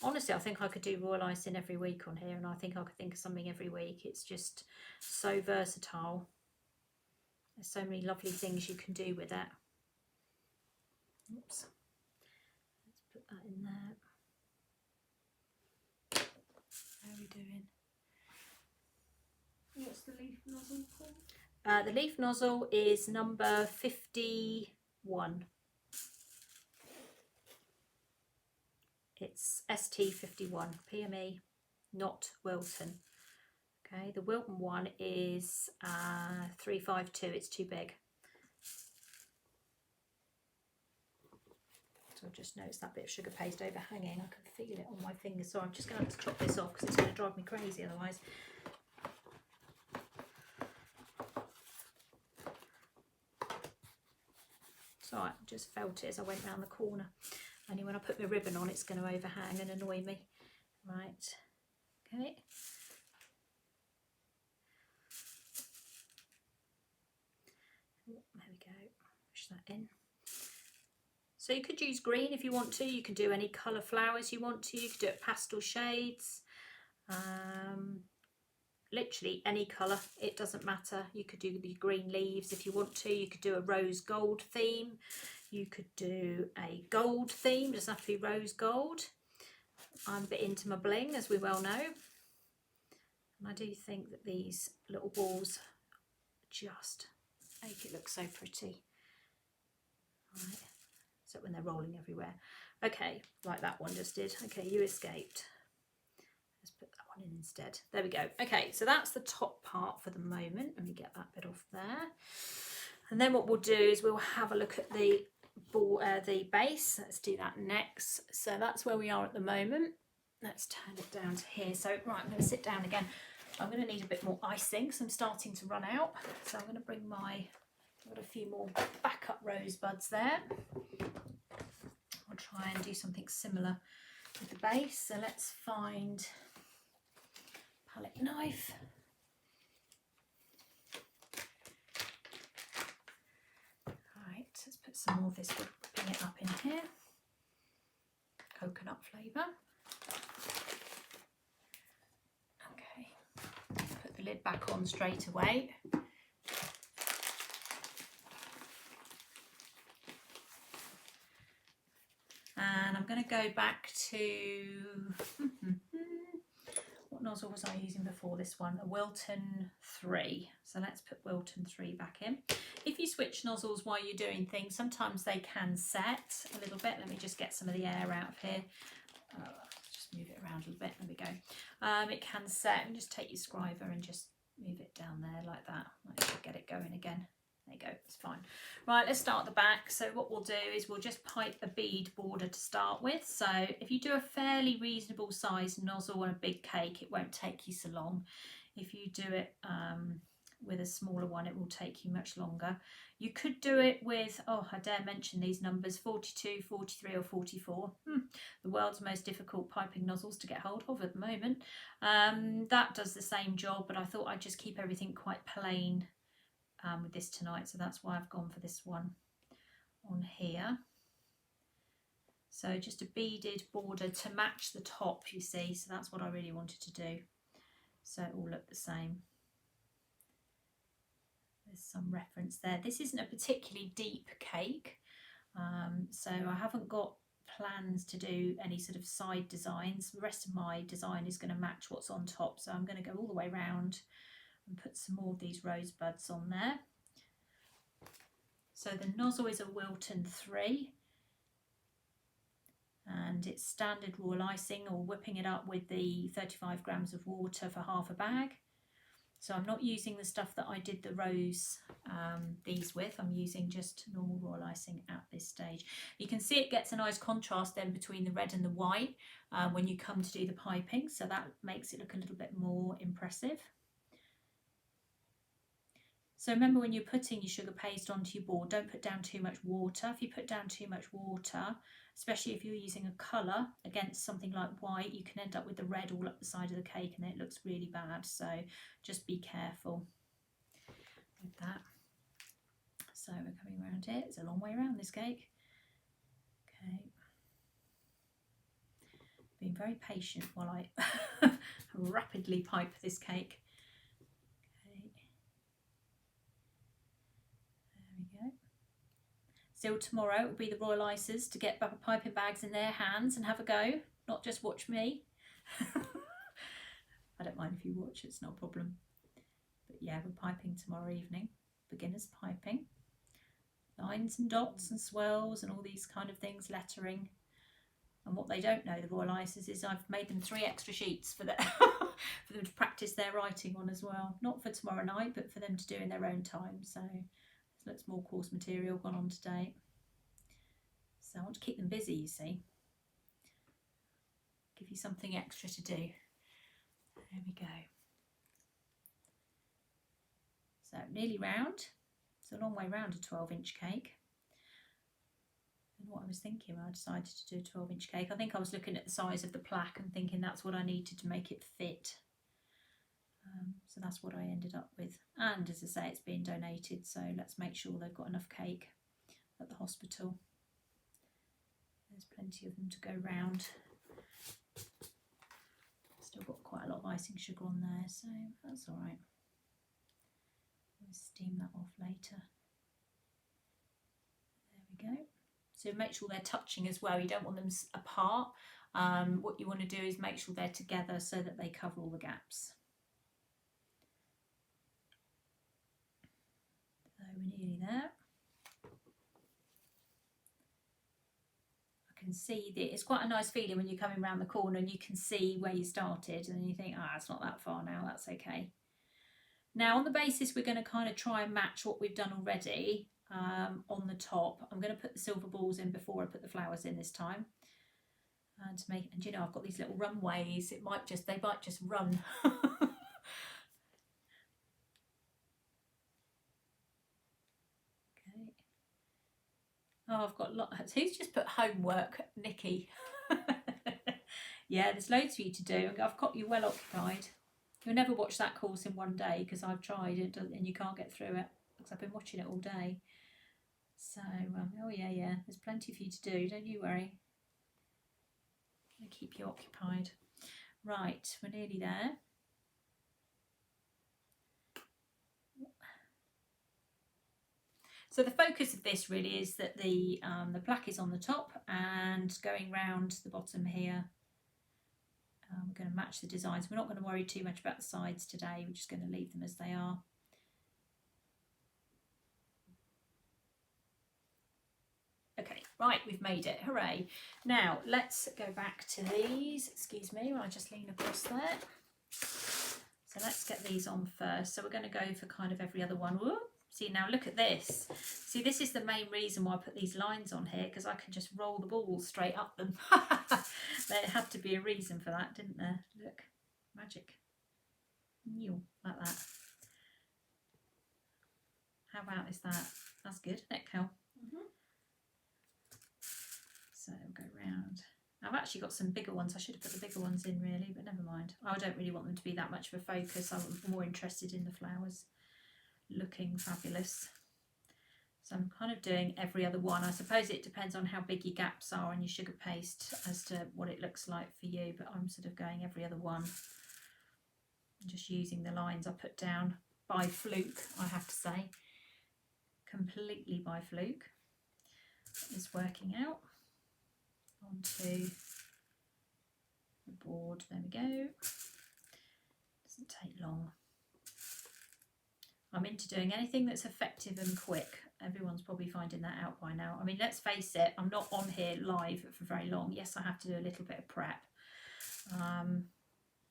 Honestly, I think I could do royal icing every week on here, and I think I could think of something every week. It's just so versatile. There's so many lovely things you can do with it. Oops. Let's put that in there. How are we doing? What's the leaf nozzle called? The leaf nozzle is number 51. It's ST51, PME, not Wilton. Okay, the Wilton one is 352, it's too big. So I've just noticed that bit of sugar paste overhanging. I can feel it on my fingers, so I'm just going to have to chop this off because it's going to drive me crazy otherwise. It's alright, I just felt it as I went round the corner. Only when I put my ribbon on it's going to overhang and annoy me. Right, okay. There we go, push that in. So you could use green if you want to, you can do any colour flowers you want to, you could do it pastel shades, literally any colour, it doesn't matter. You could do the green leaves if you want to, you could do a rose gold theme, you could do a gold theme, it doesn't have to be rose gold. I'm a bit into my bling, as we well know. And I do think that these little balls just make it look so pretty. Right. So when they're rolling everywhere. Okay, like that one just did. Okay, you escaped. Let's put that one in instead. There we go. Okay, so that's the top part for the moment. Let me get that bit off there. And then what we'll do is we'll have a look at the base. Let's do that next. So that's where we are at the moment. Let's turn it down to here. So right, I'm going to sit down again. I'm going to need a bit more icing, so I'm starting to run out. So I'm going to bring I've got a few more backup rosebuds there. I'll try and do something similar with the base. So let's find palette knife. Right, let's put some more of this, whipping it up in here. Coconut flavour. Okay, put the lid back on straight away. And I'm going to go back to, what nozzle was I using before this one? A Wilton 3. So let's put Wilton 3 back in. If you switch nozzles while you're doing things, sometimes they can set a little bit. Let me just get some of the air out of here. Just move it around a little bit. There we go. It can set. And just take your scriber and just move it down there like that. Let's get it going again. There you go, it's fine. Right, let's start at the back. So what we'll do is we'll just pipe a bead border to start with. So if you do a fairly reasonable size nozzle on a big cake, it won't take you so long. If you do it with a smaller one, it will take you much longer. You could do it with, oh, I dare mention these numbers, 42, 43 or 44. The world's most difficult piping nozzles to get hold of at the moment. That does the same job, but I thought I'd just keep everything quite plain with this tonight, so that's why I've gone for this one on here. So just a beaded border to match the top, you see, so that's what I really wanted to do, so it all looked the same. There's some reference there. This isn't a particularly deep cake, so I haven't got plans to do any sort of side designs. The rest of my design is going to match what's on top, so I'm going to go all the way around and put some more of these rosebuds on there. So the nozzle is a Wilton 3 and it's standard royal icing, or whipping it up with the 35 grams of water for half a bag. So I'm not using the stuff that I did the rose these with. I'm using just normal royal icing at this stage. You can see it gets a nice contrast then between the red and the white when you come to do the piping, so that makes it look a little bit more impressive. So remember, when you're putting your sugar paste onto your board, don't put down too much water. If you put down too much water, especially if you're using a colour against something like white, you can end up with the red all up the side of the cake and it looks really bad. So just be careful with that. So we're coming around here. It's a long way around this cake. Okay. Being very patient while I rapidly pipe this cake. Still tomorrow it will be the royal icers to get piping bags in their hands and have a go, not just watch me. I don't mind if you watch, it's not a problem. But yeah, we're piping tomorrow evening, beginners piping. Lines and dots and swirls and all these kind of things, lettering. And what they don't know, the royal icers, is I've made them 3 extra sheets for them to practice their writing on as well. Not for tomorrow night, but for them to do in their own time. So lots more course material gone on today. So I want to keep them busy, you see. Give you something extra to do. There we go. So nearly round. It's a long way round a 12-inch cake. And what I was thinking when I decided to do a 12-inch cake, I think I was looking at the size of the plaque and thinking that's what I needed to make it fit. So that's what I ended up with, and as I say, it's being donated, so let's make sure they've got enough cake at the hospital. There's plenty of them to go round. Still got quite a lot of icing sugar on there, so that's all right. We'll steam that off later. There we go. So make sure they're touching as well. You don't want them apart. What you want to do is make sure they're together so that they cover all the gaps. So we're nearly there. I can see that it's quite a nice feeling when you're coming around the corner and you can see where you started, and you think, ah, it's not that far now, that's okay. Now on the basis we're going to kind of try and match what we've done already on the top. I'm going to put the silver balls in before I put the flowers in this time. And to make, and you know, I've got these little runways. They might just run. Okay. Oh, I've got lots. Who's just put homework, Nikki? Yeah, there's loads for you to do. I've got you well occupied. You'll never watch that course in one day because I've tried it and you can't get through it because I've been watching it all day. So, oh yeah, there's plenty for you to do. Don't you worry. I'll keep you occupied. Right, we're nearly there. So the focus of this really is that the black is on the top and going round the bottom here. We're going to match the designs. We're not going to worry too much about the sides today. We're just going to leave them as they are. Okay, right, we've made it. Hooray. Now, let's go back to these. Excuse me, while I just lean across there. So let's get these on first. So we're going to go for kind of every other one. Whoop. See, now look at this. See, this is the main reason why I put these lines on here, because I can just roll the balls straight up them. There had to be a reason for that, didn't there? Look, magic. New, like that. How about is that? That's good, isn't it, Kel? So we'll go round. I've actually got some bigger ones. I should have put the bigger ones in really, but never mind. I don't really want them to be that much of a focus. I'm more interested in the flowers looking fabulous. So I'm kind of doing every other one. I suppose it depends on how big your gaps are on your sugar paste as to what it looks like for you, but I'm sort of going every other one. I'm just using the lines I put down by fluke, I have to say. Completely by fluke. It's working out. Onto the board, there we go. Doesn't take long. I'm into doing anything that's effective and quick. Everyone's probably finding that out by now. I mean, let's face it, I'm not on here live for very long. Yes, I have to do a little bit of prep,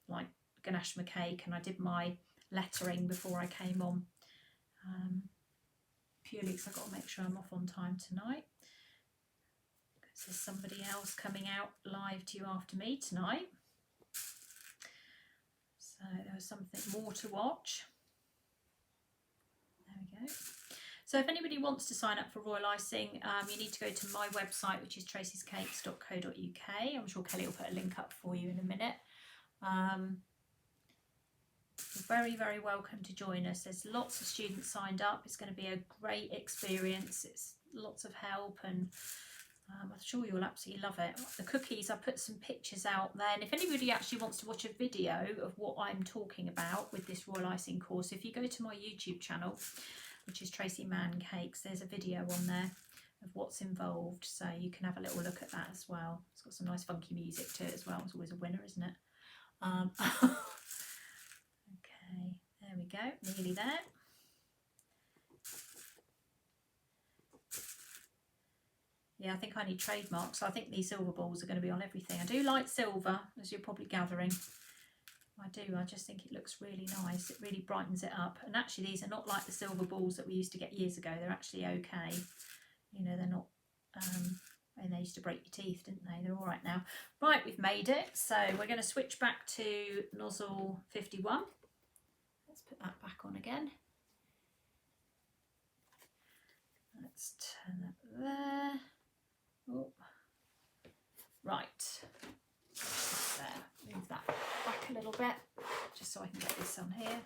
like ganache my cake, and I did my lettering before I came on, purely because I've got to make sure I'm off on time tonight. There's somebody else coming out live to you after me tonight. So there was something more to watch. There we go. So if anybody wants to sign up for Royal Icing, you need to go to my website, which is traceyscakes.co.uk. I'm sure Kelly will put a link up for you in a minute. You're very, very welcome to join us. There's lots of students signed up. It's going to be a great experience. It's lots of help, and I'm sure you'll absolutely love it. The cookies, I put some pictures out there, and if anybody actually wants to watch a video of what I'm talking about with this Royal Icing course, if you go to my YouTube channel, which is Tracey Mann Cakes, there's a video on there of what's involved, so you can have a little look at that as well. It's got some nice funky music to it as well. It's always a winner, isn't it? Okay, there we go, nearly there. Yeah, I think I need trademarks. So I think these silver balls are going to be on everything. I do like silver, as you're probably gathering. I do. I just think it looks really nice. It really brightens it up. And actually, these are not like the silver balls that we used to get years ago. They're actually okay. You know, they're not... and they used to break your teeth, didn't they? They're all right now. Right, we've made it. So we're going to switch back to nozzle 51. Let's put that back on again. Let's turn that there. Oh. Right, there. Move that back a little bit, just so I can get this on here.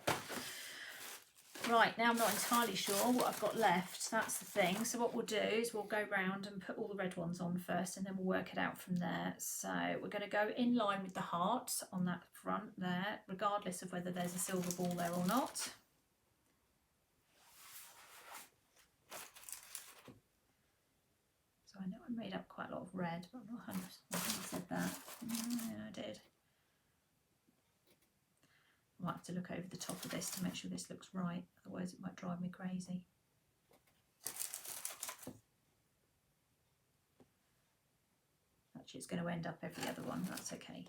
Right, now I'm not entirely sure what I've got left. That's the thing. So what we'll do is we'll go round and put all the red ones on first, and then we'll work it out from there. So we're going to go in line with the heart on that front there, regardless of whether there's a silver ball there or not. So I know I made up quite a lot of red, but I'm not 100%. I think I said that. Yeah, I did. I might have to look over the top of this to make sure this looks right, otherwise it might drive me crazy. Actually, it's going to end up every other one, that's okay.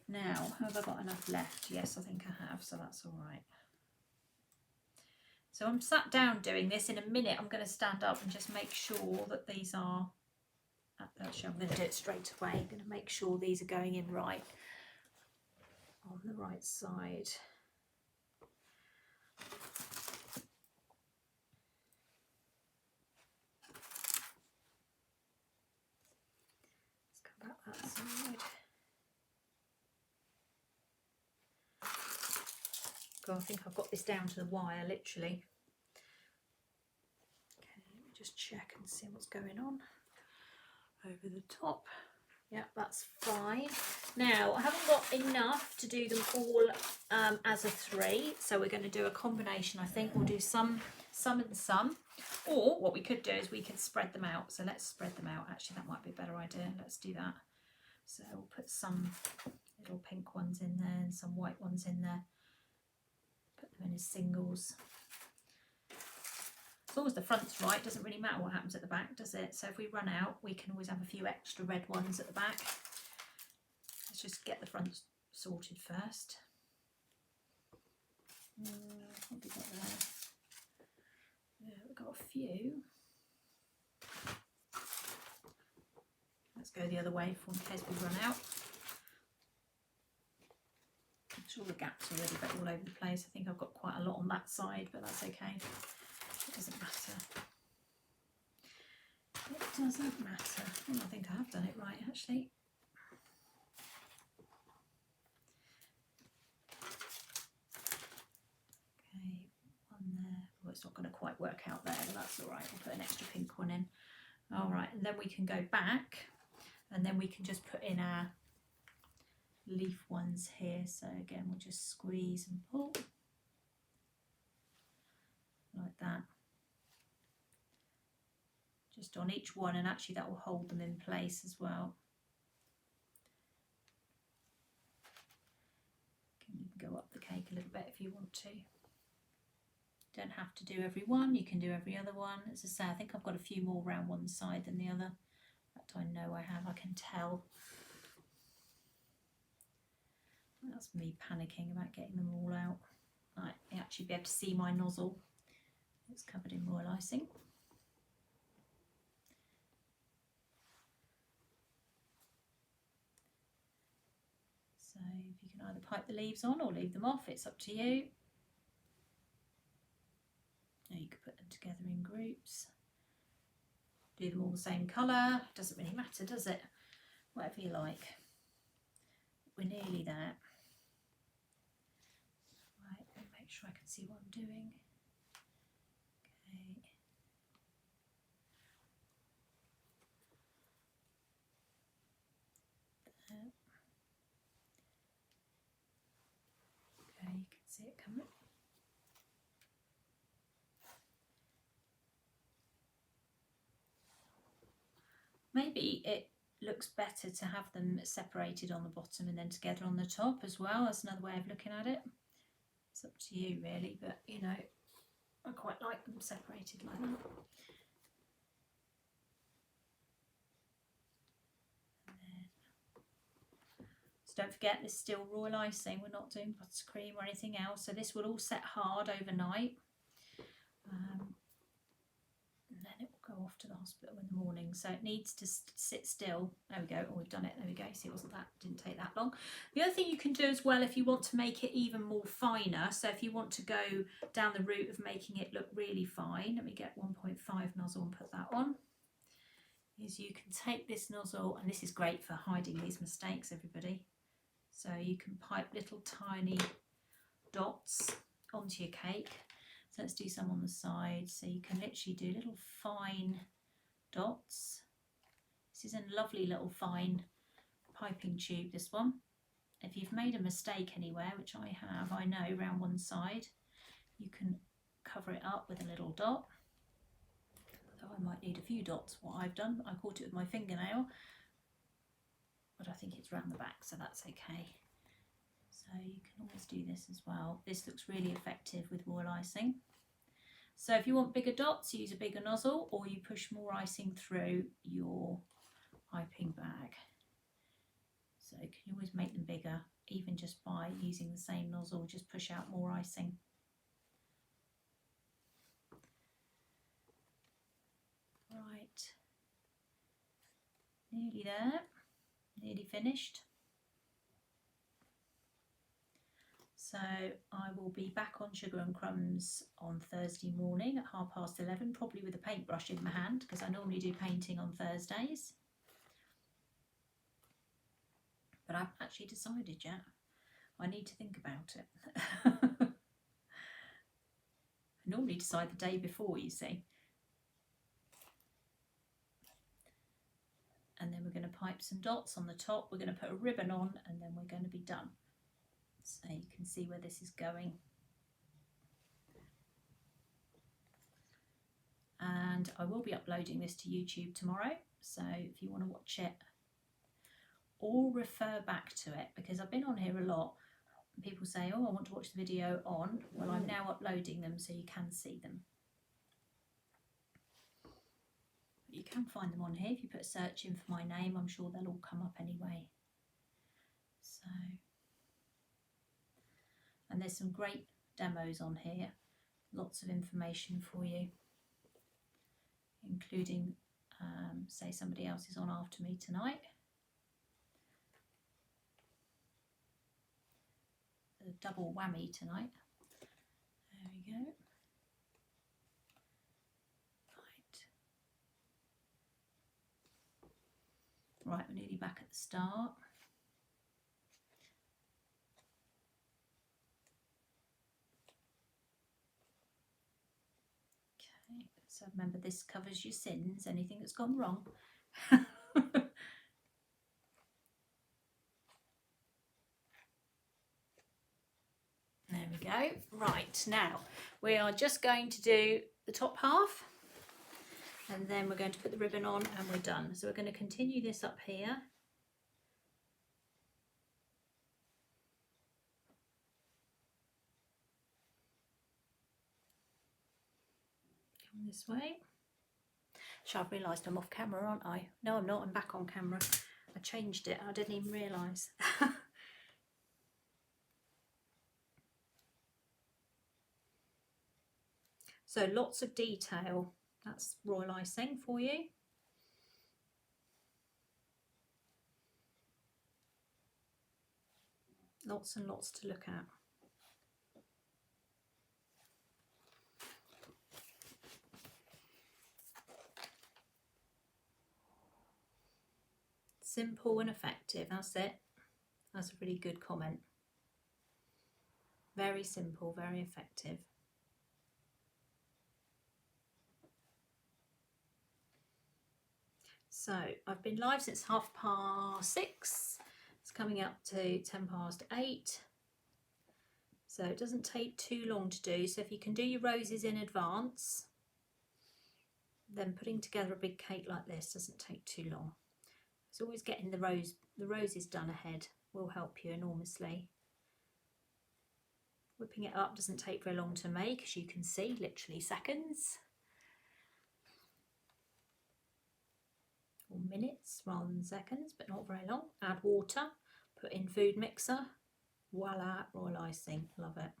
Now, have I got enough left? Yes, I think I have, so that's all right. So I'm sat down doing this. In a minute, I'm going to stand up and just make sure that these are, actually I'm going to do it straight away. I'm going to make sure these are going in right, on the right side. Let's come back that side. God, I think I've got this down to the wire, literally. Okay, let me just check and see what's going on over the top. Yeah, that's fine. Now, I haven't got enough to do them all as a 3, so we're going to do a combination. I think we'll do some and some, or what we could do is we could spread them out. So let's spread them out. Actually, that might be a better idea. Let's do that. So we'll put some little pink ones in there and some white ones in there. Put them in as singles. As long as the front's right, doesn't really matter what happens at the back, does it? So if we run out, we can always have a few extra red ones at the back. Let's just get the front sorted first. What have we got there? Yeah, we've got a few. Let's go the other way in case we run out. I'm sure the gaps are already a bit all over the place. I think I've got quite a lot on that side, but that's okay. It doesn't matter. It doesn't matter. Oh, I think I have done it right, actually. Okay, one there. Well, it's not going to quite work out there, but that's all right. We'll put an extra pink one in. All right, and then we can go back, and then we can just put in our leaf ones here. So again, we'll just squeeze and pull like that. Just on each one, and actually that will hold them in place as well. You can go up the cake a little bit if you want to. Don't have to do every one, you can do every other one. As I say, I think I've got a few more around one side than the other. That I know I have, I can tell. That's me panicking about getting them all out. Right, you actually be able to see my nozzle. It's covered in royal icing. So you can either pipe the leaves on or leave them off, it's up to you. Now you could put them together in groups. Do them all the same colour, doesn't really matter, does it? Whatever you like. We're nearly there. Right, let me make sure I can see what I'm doing. Okay. There. Okay, you can see it coming. Maybe it looks better to have them separated on the bottom and then together on the top as well. That's another way of looking at it. It's up to you really, but you know, I quite like them separated like that. And then, so don't forget, this is still royal icing. We're not doing buttercream or anything else. So this will all set hard overnight. And then it will go off to the hospital in the morning, so it needs to sit still. There we go. Oh, we've done it. There we go. See, it didn't take that long. The other thing you can do as well, if you want to make it even more finer, so if you want to go down the route of making it look really fine, let me get 1.5 nozzle and put that on, is you can take this nozzle, and this is great for hiding these mistakes, everybody. So you can pipe little tiny dots onto your cake. So let's do some on the side. So you can literally do little fine dots. This is a lovely little fine piping tube, this one. If you've made a mistake anywhere, which I have, I know, around one side, you can cover it up with a little dot. need a few dots. What I've done, I caught it with my fingernail, but I think it's round the back, so that's okay. So you can always do this as well. This looks really effective with royal icing. So if you want bigger dots, use a bigger nozzle, or you push more icing through your piping bag. So you can always make them bigger, even just by using the same nozzle, just push out more icing. Right, nearly there, nearly finished. So I will be back on Sugar and Crumbs on Thursday morning at 11:30, probably with a paintbrush in my hand, because I normally do painting on Thursdays. But I haven't actually decided yet. I need to think about it. I normally decide the day before, you see. And then we're going to pipe some dots on the top. We're going to put a ribbon on, and then we're going to be done. So you can see where this is going. And I will be uploading this to YouTube tomorrow. So if you want to watch it or refer back to it, because I've been on here a lot. People say, oh, I want to watch the video on. Well, I'm now uploading them so you can see them. You can find them on here. If you put a search in for my name, I'm sure they'll all come up anyway. So, and there's some great demos on here. Lots of information for you, including, say somebody else is on after me tonight. A double whammy tonight. There we go. Right, we're nearly back at the start. Okay, so remember, this covers your sins, anything that's gone wrong. There we go. Right, now we are just going to do the top half, and then we're going to put the ribbon on and we're done. So we're going to continue this up here. Come this way. So I've realised I'm off camera, aren't I? No, I'm not. I'm back on camera. I changed it. I didn't even realise. So lots of detail. That's royal icing for you. Lots and lots to look at. Simple and effective, that's it. That's a really good comment. Very simple, very effective. So I've been live since 6:30. It's coming up to 8:10. So it doesn't take too long to do. So if you can do your roses in advance, then putting together a big cake like this doesn't take too long. It's always getting the roses done ahead will help you enormously. Whipping it up doesn't take very long to make, as you can see, literally seconds. Or minutes rather than seconds, but not very long. Add water, put in food mixer, voila, royal icing. Love it.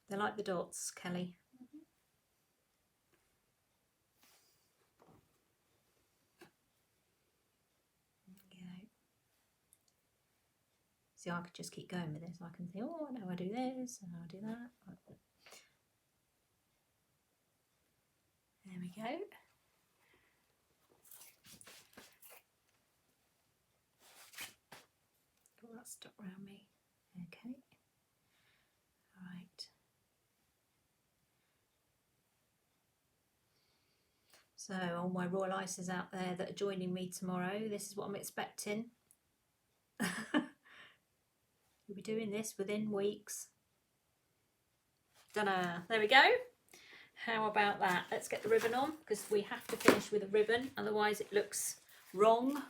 They like the dots, Kelly. Okay. See, I could just keep going with this. I can think, oh, now I do this and I do that. There we go. Got that stuck around me. Okay. All right. So all my royal ices out there that are joining me tomorrow, this is what I'm expecting. We'll be doing this within weeks. Ta-da! There we go. How about that? Let's get the ribbon on, because we have to finish with a ribbon, otherwise it looks wrong.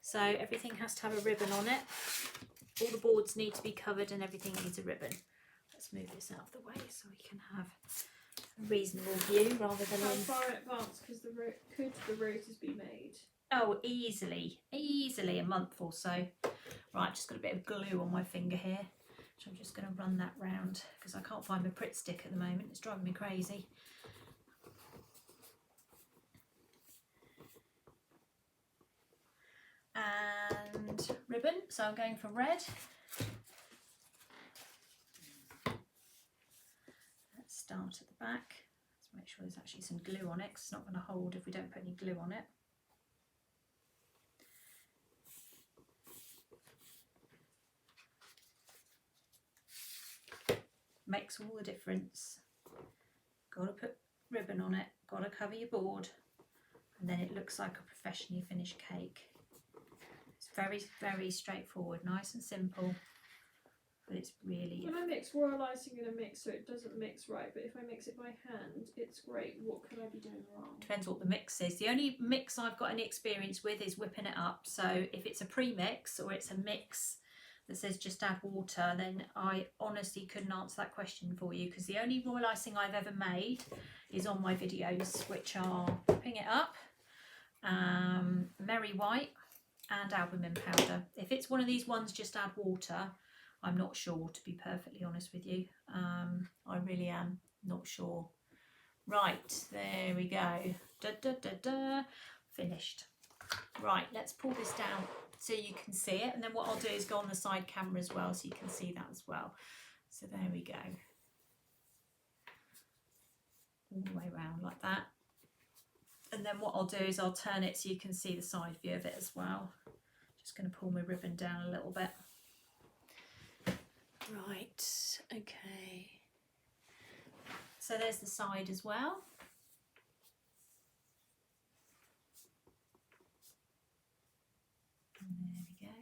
So everything has to have a ribbon on it. All the boards need to be covered and everything needs a ribbon. Let's move this out of the way so we can have a reasonable view rather than How far in advance could the roses be made? Oh, easily a month or so. Right, just got a bit of glue on my finger here, which I'm just going to run that round because I can't find my Pritt stick at the moment. It's driving me crazy. And ribbon, so I'm going for red. Let's start at the back. Let's make sure there's actually some glue on it, because it's not going to hold if we don't put any glue on it. Makes all the difference. Got to put ribbon on it, got to cover your board, and then it looks like a professionally finished cake. It's very, very straightforward, nice and simple, but it's really... When I mix royal icing in a mixer, it doesn't mix right, but if I mix it by hand, it's great. What could I be doing wrong? Depends what the mix is. The only mix I've got any experience with is whipping it up. So if it's a pre-mix or it's a mix that says just add water, then I honestly couldn't answer that question for you, because the only royal icing I've ever made is on my videos, which are whipping it up, Merry White and albumin powder. If it's one of these ones just add water, I'm not sure, to be perfectly honest with you. I really am not sure. Right, there we go. Da, da, da, da. Finished. Right, let's pull this down so you can see it, and then what I'll do is go on the side camera as well so you can see that as well. So there we go. All the way around like that. And then what I'll do is I'll turn it so you can see the side view of it as well. Just going to pull my ribbon down a little bit. Right, okay. So there's the side as well. And there we go.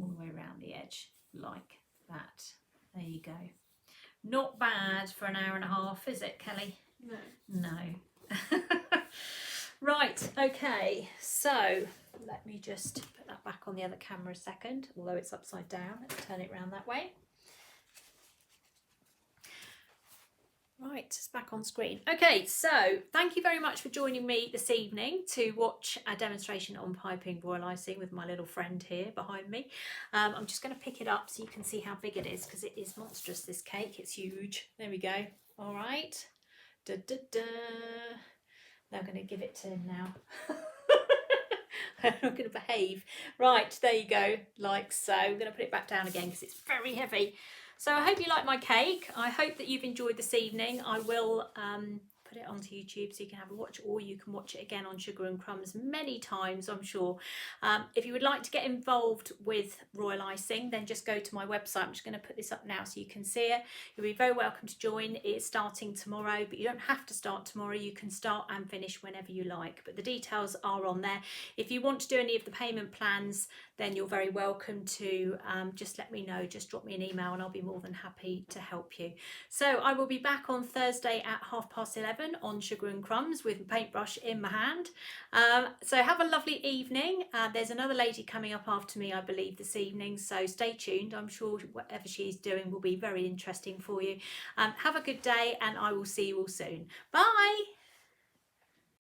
All the way around the edge, like that. There you go. Not bad for an hour and a half, is it, Kelly? No. No. Right, okay, so let me just put that back on the other camera a second, although it's upside down. Let's turn it around that way. Right, it's back on screen. Okay, so thank you very much for joining me this evening to watch a demonstration on piping royal icing with my little friend here behind me. I'm just going to pick it up so you can see how big it is, because it is monstrous, this cake. It's huge. There we go. All right. Da, da, da. Now I'm going to give it to him now. I'm not going to behave. Right, there you go, like so. I'm going to put it back down again because it's very heavy. So I hope you like my cake. I hope that you've enjoyed this evening. I will put it onto YouTube so you can have a watch, or you can watch it again on Sugar and Crumbs many times, I'm sure. If you would like to get involved with royal icing, then just go to my website. I'm just going to put this up now so you can see it. You'll be very welcome to join. It's starting tomorrow, but you don't have to start tomorrow. You can start and finish whenever you like, but the details are on there. If you want to do any of the payment plans, then you're very welcome to just let me know. Just drop me an email and I'll be more than happy to help you. So I will be back on Thursday at 11:30 on Sugar and Crumbs with a paintbrush in my hand. So have a lovely evening. There's another lady coming up after me, I believe, this evening, so stay tuned. I'm sure whatever she's doing will be very interesting for you. Have a good day, and I will see you all soon. Bye.